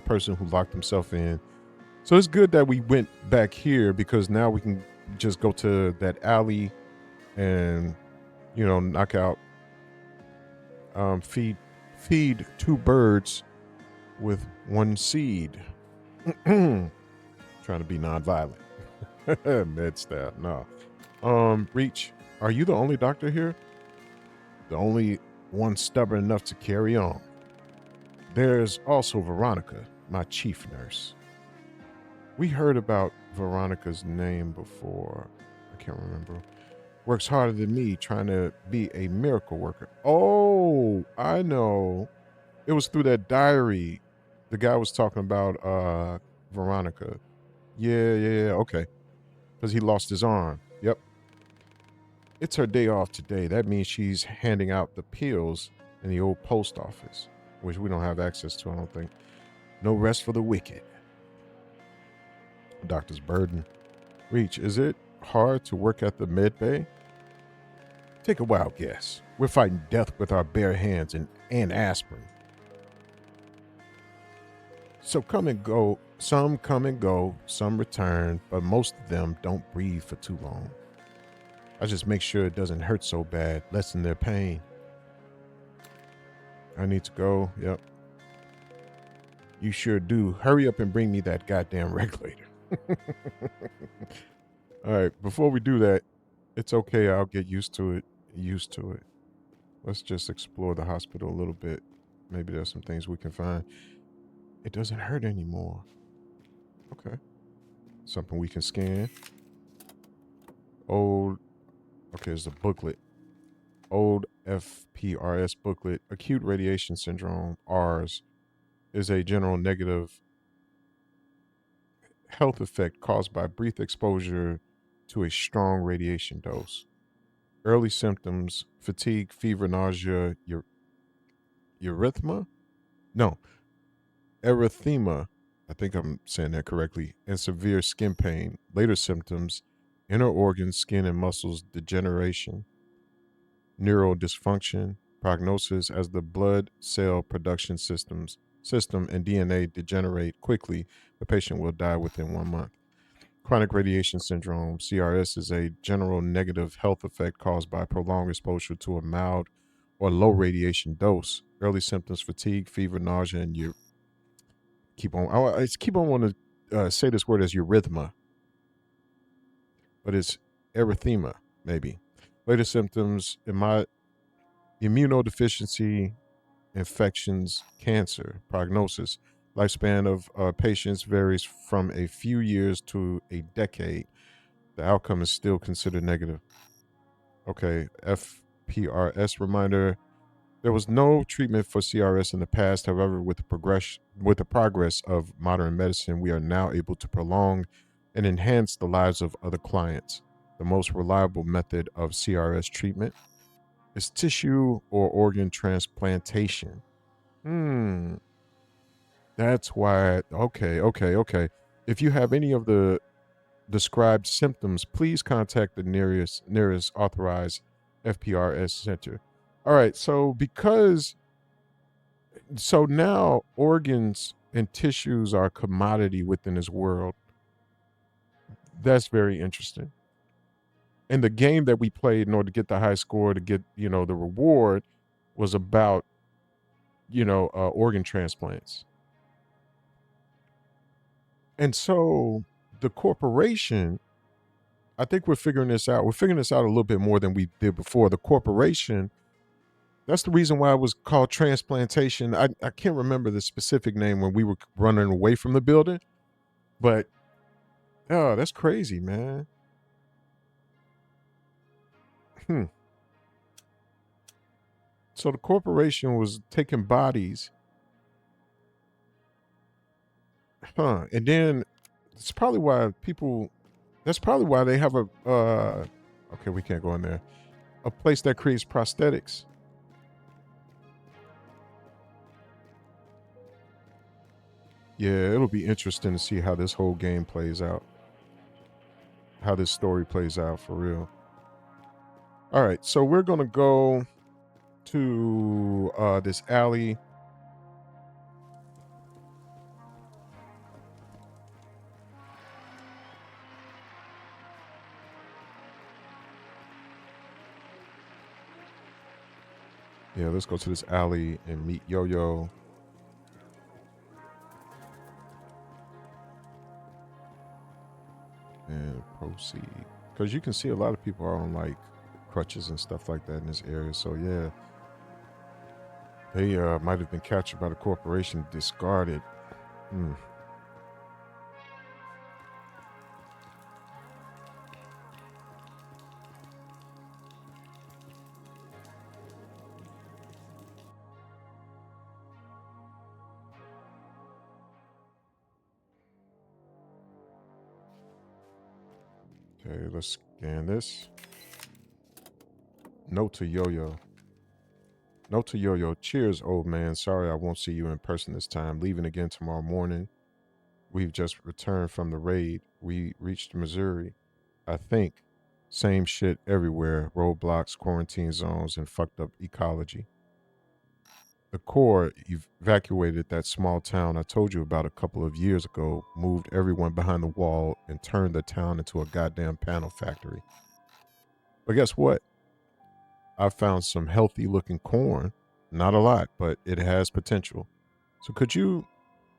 person who locked himself in. So it's good that we went back here because now we can just go to that alley and knock out feed two birds with one seed. Trying to be nonviolent. Med staff, no. Reach, are you the only doctor here? The only one stubborn enough to carry on. There's also Veronica, my chief nurse. We heard about Veronica's name before. I can't remember. Works harder than me trying to be a miracle worker. Oh, I know. It was through that diary. The guy was talking about Veronica. Yeah, okay. Because he lost his arm. Yep. It's her day off today. That means she's handing out the pills in the old post office, which we don't have access to, I don't think. No rest for the wicked. Doctor's burden. Reach, is it hard to work at the med bay? Take a wild guess. We're fighting death with our bare hands and aspirin. So come and go. Some come and go, some return, but most of them don't breathe for too long. I just make sure it doesn't hurt so bad, lessen their pain. I need to go. Yep. You sure do. Hurry up and bring me that goddamn regulator. All right. Before we do that, it's okay. I'll get used to it. Let's just explore the hospital a little bit. Maybe there's some things we can find. It doesn't hurt anymore. Okay. Something we can scan. Old. Okay, there's a booklet. Old FPRS booklet. Acute radiation syndrome, ARS, is a general negative health effect caused by brief exposure to a strong radiation dose. Early symptoms: fatigue, fever, nausea, erythema? No, erythema. I think I'm saying that correctly. And severe skin pain. Later symptoms: inner organs, skin and muscles degeneration, neural dysfunction. Prognosis: as the blood cell production system and DNA degenerate quickly, the patient will die within 1 month. Chronic radiation syndrome, CRS, is a general negative health effect caused by prolonged exposure to a mild or low radiation dose. Early symptoms: fatigue, fever, nausea, and you keep on. I keep on wanting to say this word as erythema, but it's erythema, maybe. Later symptoms: immunodeficiency, infections, cancer. Prognosis: lifespan of patients varies from a few years to a decade. The outcome is still considered negative. Okay, FPRS reminder. There was no treatment for CRS in the past. However, with the progress of modern medicine, we are now able to prolong and enhance the lives of other clients. The most reliable method of CRS treatment is tissue or organ transplantation. That's why. Okay. If you have any of the described symptoms, please contact the nearest authorized FPRS center. All right, so now organs and tissues are a commodity within this world. That's very interesting. And the game that we played in order to get the high score to get, the reward was about, organ transplants. And so the corporation, I think we're figuring this out. We're figuring this out a little bit more than we did before. The corporation, that's the reason why it was called transplantation. I can't remember the specific name when we were running away from the building, but oh, that's crazy, man. So the corporation was taking bodies, and then it's probably why that's probably why they have okay, we can't go in there. A place that creates prosthetics. Yeah, it'll be interesting to see how this whole game plays out. How this story plays out for real. All right, so we're going to go to this alley. Yeah, let's go to this alley and meet Yo-Yo. And proceed. Because you can see a lot of people are on like crutches and stuff like that in this area. So yeah, they might have been captured by the corporation, discarded. Hmm. Okay, let's scan this. Note to Yo-Yo. Note to Yo-Yo. Cheers, old man. Sorry I won't see you in person this time. Leaving again tomorrow morning. We've just returned from the raid. We reached Missouri. I think. Same shit everywhere. Roadblocks, quarantine zones, and fucked up ecology. The Corps evacuated that small town I told you about a couple of years ago, moved everyone behind the wall, and turned the town into a goddamn panel factory. But guess what? I found some healthy looking corn. Not a lot, but it has potential. So could you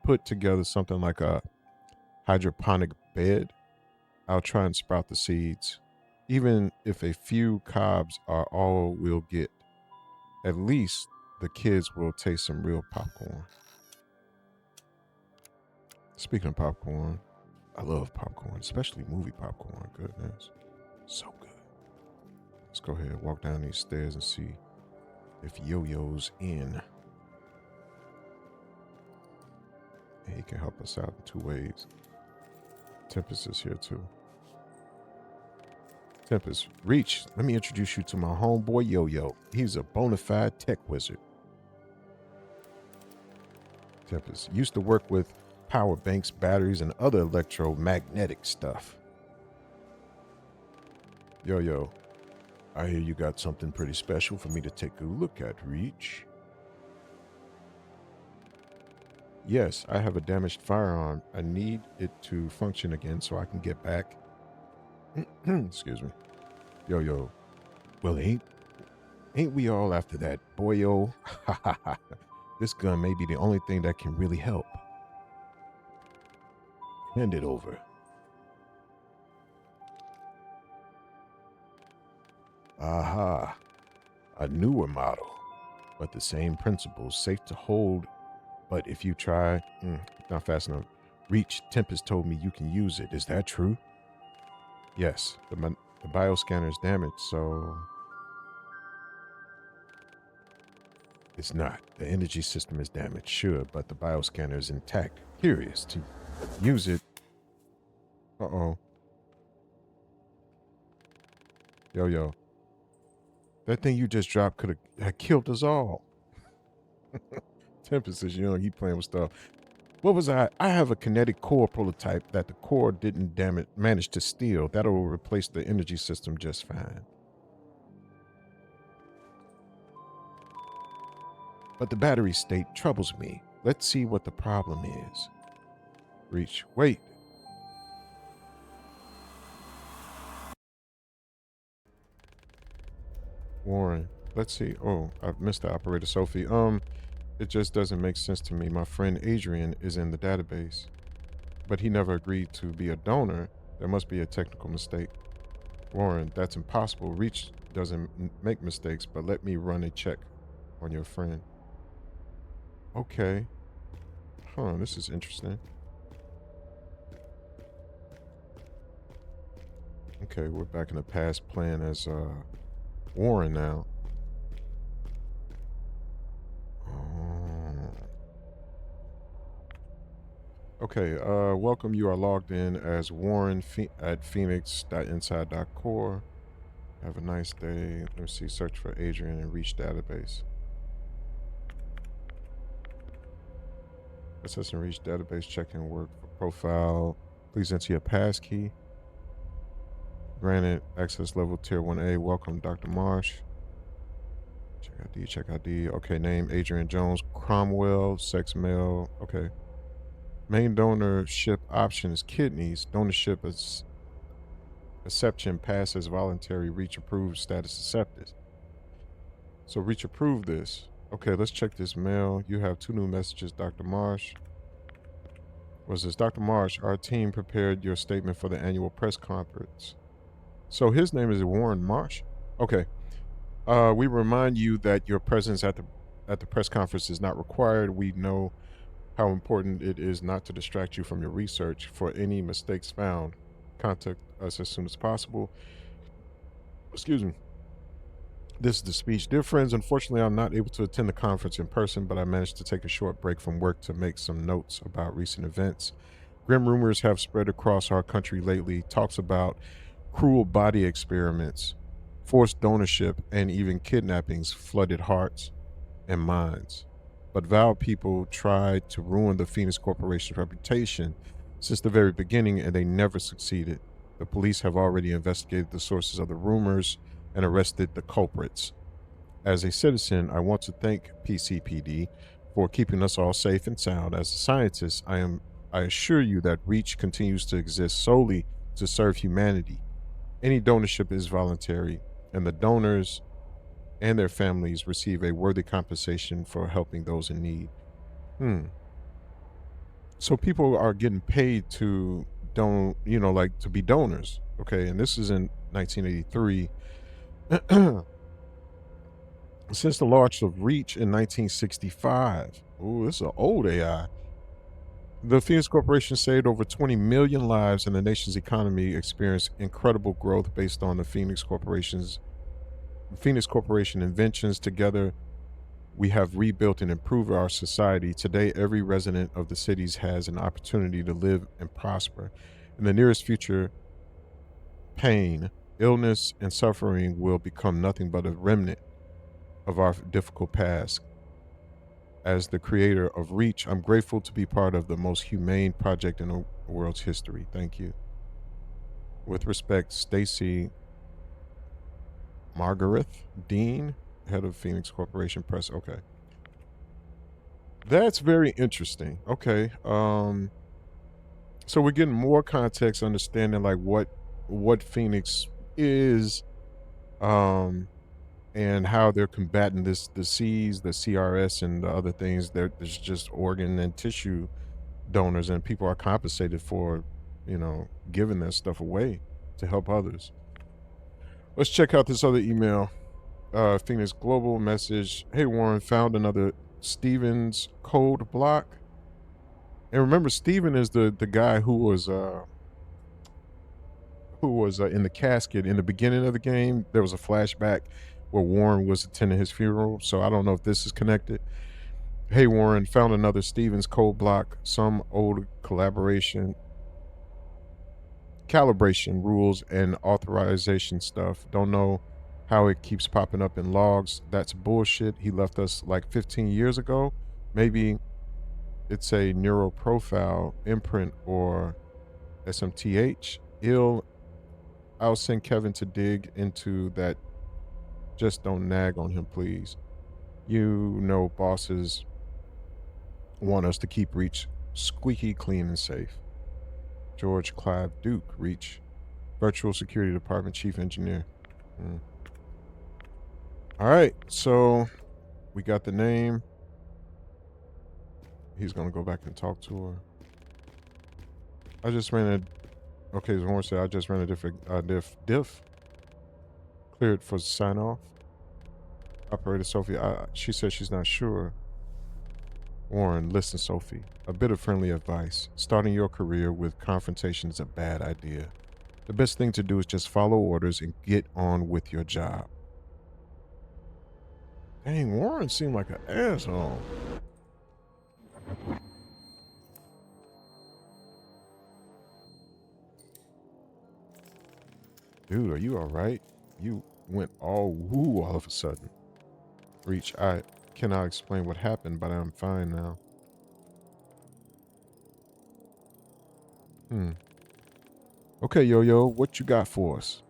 put together something like a hydroponic bed? I'll try and sprout the seeds. Even if a few cobs are all we'll get, at least the kids will taste some real popcorn. Speaking of popcorn, I love popcorn, especially movie popcorn. Goodness, so good. Let's go ahead and walk down these stairs and see if Yo-Yo's in. And he can help us out in two ways. Tempest is here too. Tempest, Reach, let me introduce you to my homeboy Yo-Yo. He's a bona fide tech wizard. Tempest, used to work with power banks, batteries, and other electromagnetic stuff. Yo-Yo, I hear you got something pretty special for me to take a look at, Reach. Yes, I have a damaged firearm. I need it to function again so I can get back. Excuse me. Yo-Yo, well, ain't we all after that boyo? Ha ha ha. This gun may be the only thing that can really help. Hand it over. Aha. A newer model, but the same principles. Safe to hold, but if you try, not fast enough. Reach, Tempest told me you can use it. Is that true? Yes, the bioscanner is damaged, so... It's not. The energy system is damaged, sure, but the bioscanner is intact. Curious to use it. Uh-oh. Yo-Yo. That thing you just dropped could have killed us all. Tempest is young. He playing with stuff. What was I? I have a kinetic core prototype that the core didn't manage to steal. That'll replace the energy system just fine. But the battery state troubles me. Let's see what the problem is. Reach. Wait. Warren. Let's see. Oh, I've missed the operator, Sophie. It just doesn't make sense to me. My friend Adrian is in the database, but he never agreed to be a donor. There must be a technical mistake. Warren, that's impossible. Reach doesn't make mistakes, but let me run a check on your friend. Okay. Huh, this is interesting. Okay, we're back in the past playing as Warren now. Okay, welcome. You are logged in as Warren at phoenix.inside.core. Have a nice day. Let's see, search for Adrian and Reach database. Access and Reach database, check-in work for profile. Please enter your passkey. Granted, access level tier 1A. Welcome, Dr. Marsh. Check ID. Okay, name Adrian Jones. Cromwell, sex male. Okay. Main donorship option is kidneys. Donorship is acception passes voluntary. Reach approved. Status accepted. So reach approved this. Okay, let's check this mail. You have 2 new messages, Dr. Marsh. Was this Dr. Marsh? Our team prepared your statement for the annual press conference. So his name is Warren Marsh. Okay. We remind you that your presence at the press conference is not required. We know how important it is not to distract you from your research. For any mistakes found, contact us as soon as possible. Excuse me. This is the speech. Dear friends, unfortunately, I'm not able to attend the conference in person, but I managed to take a short break from work to make some notes about recent events. Grim rumors have spread across our country lately. Talks about cruel body experiments, forced donorship, and even kidnappings flooded hearts and minds. But vowed people tried to ruin the Phoenix Corporation's reputation since the very beginning, and they never succeeded. The police have already investigated the sources of the rumors and arrested the culprits. As a citizen, I want to thank PCPD for keeping us all safe and sound. As a scientist, I assure you that R.E.A.C.H continues to exist solely to serve humanity. Any donorship is voluntary, and the donors and their families receive a worthy compensation for helping those in need. Hmm. So people are getting paid to like to be donors. Okay, and this is in 1983. Since the launch of R.E.A.C.H in 1965. Oh, this is an old AI. The Phoenix Corporation saved over 20 million lives, and the nation's economy experienced incredible growth based on the Phoenix Corporation inventions. Together, we have rebuilt and improved our society. Today, every resident of the cities has an opportunity to live and prosper. In the nearest future, pain, illness, and suffering will become nothing but a remnant of our difficult past. As the creator of R.E.A.C.H, I'm grateful to be part of the most humane project in the world's history. Thank you. With respect, Stacy Margareth Dean, head of Phoenix Corporation Press. Okay. That's very interesting. Okay. So we're getting more context, understanding like what Phoenix is, um, and how they're combating this disease, the CRS, and the other things. There's just organ and tissue donors, and people are compensated for, giving that stuff away to help others. Let's check out this other email. Phoenix Global message. Hey Warren, found another Stevens code block. And remember, Steven is the guy who was in the casket in the beginning of the game. There was a flashback where Warren was attending his funeral. So I don't know if this is connected. Hey Warren, found another Stevens code block. Some old calibration rules and authorization stuff. Don't know how it keeps popping up in logs. That's bullshit. He left us like 15 years ago. Maybe it's a neural profile imprint or SMTH. I'll send Kevin to dig into that. Just don't nag on him, please. Bosses want us to keep R.E.A.C.H squeaky clean and safe. George Clive Duke, R.E.A.C.H Virtual Security Department Chief Engineer. All right, so we got the name. He's gonna go back and talk to her. I just ran a. Okay, as Warren said, I just ran a diff. Cleared for sign off. Operator Sophie. She said she's not sure. Warren, listen, Sophie. A bit of friendly advice. Starting your career with confrontation is a bad idea. The best thing to do is just follow orders and get on with your job. Dang, Warren seemed like an asshole. Dude, are you all right? You went all woo all of a sudden. R.E.A.C.H, I cannot explain what happened, but I'm fine now. Okay, Yo-Yo, what you got for us?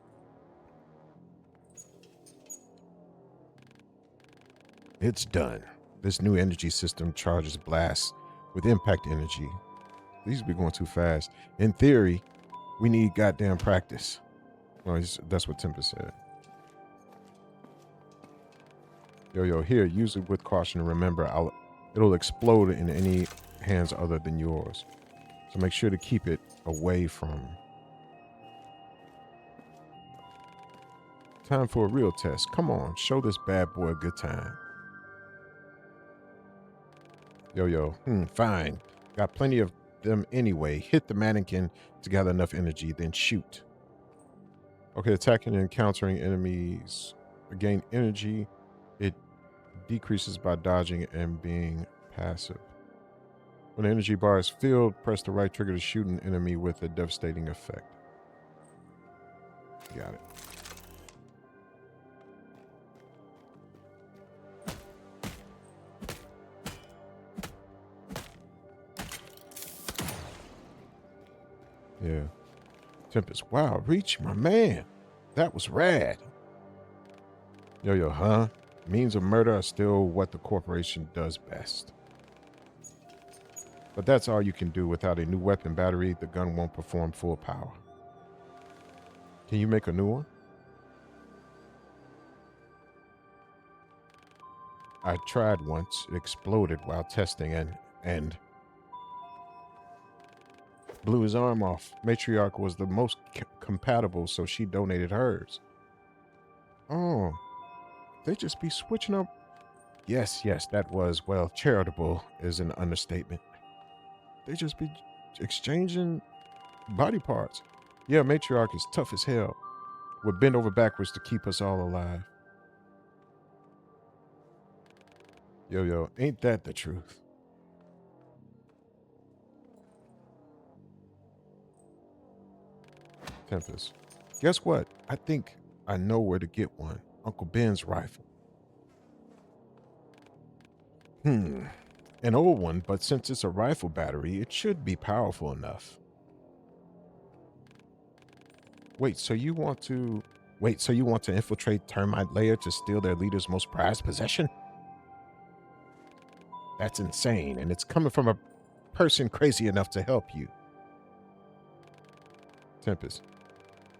It's done. This new energy system charges blasts with impact energy. These be going too fast. In theory, we need goddamn practice. Well, that's what Tempest said. Yo, here, use it with caution. Remember, it'll explode in any hands other than yours. So make sure to keep it away from. Time for a real test. Come on, show this bad boy a good time. Yo, fine. Got plenty of them anyway. Hit the mannequin to gather enough energy, then shoot. Okay, attacking and countering enemies. Gain energy. It decreases by dodging and being passive. When the energy bar is filled, press the right trigger to shoot an enemy with a devastating effect. Got it. Yeah. Tempest. Wow, R.E.A.H, my man. That was rad. Yo, huh? Means of murder are still what the corporation does best. But that's all you can do. Without a new weapon battery, the gun won't perform full power. Can you make a new one? I tried once. It exploded while testing and blew his arm off. Matriarch was the most compatible, so she donated hers. Oh, they just be switching up. Yes, that was, well, charitable is an understatement. They just be exchanging body parts. Yeah, Matriarch is tough as hell. Would bend over backwards to keep us all alive. Yo, ain't that the truth? Tempest. Guess what? I think I know where to get one. Uncle Ben's rifle. An old one, but since it's a rifle battery, it should be powerful enough. Wait, so you want to infiltrate Termite Lair to steal their leader's most prized possession? That's insane, and it's coming from a person crazy enough to help you. Tempest.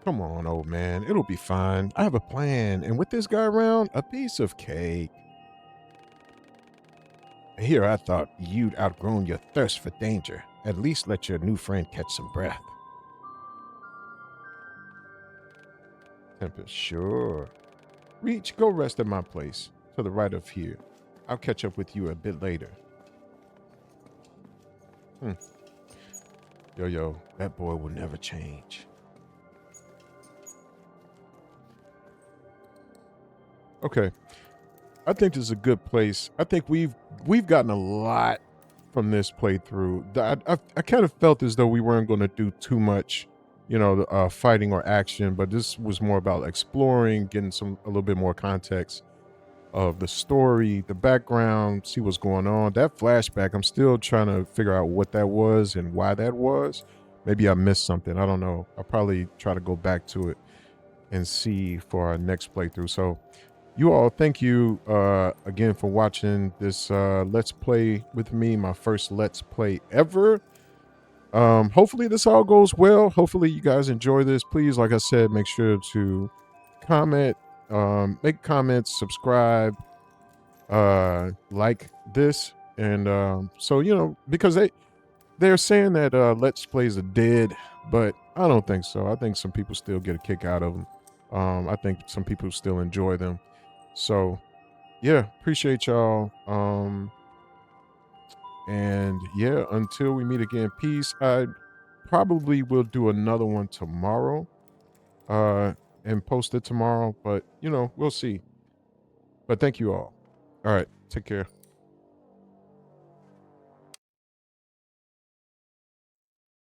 Come on, old man. It'll be fine. I have a plan, and with this guy around, a piece of cake. Here, I thought you'd outgrown your thirst for danger. At least let your new friend catch some breath. Tempest, sure. R.E.A.H, go rest at my place, to the right of here. I'll catch up with you a bit later. Yo, that boy will never change. Okay. I think this is a good place. I think we've gotten a lot from this playthrough. I kind of felt as though we weren't going to do too much, fighting or action, but this was more about exploring, getting a little bit more context of the story, the background, see what's going on. That flashback, I'm still trying to figure out what that was and why that was. Maybe I missed something. I don't know. I'll probably try to go back to it and see for our next playthrough. So you all, thank you again for watching this Let's Play with me, my first Let's Play ever. Hopefully this all goes well. Hopefully you guys enjoy this. Please, like I said, make sure to comment, make comments, subscribe, like this. And so, because they're saying that Let's Plays are dead, but I don't think so. I think some people still get a kick out of them. I think some people still enjoy them. So, yeah, appreciate y'all. And yeah, until we meet again, peace. I probably will do another one tomorrow, and post it tomorrow, but we'll see. But thank you all. All right, take care.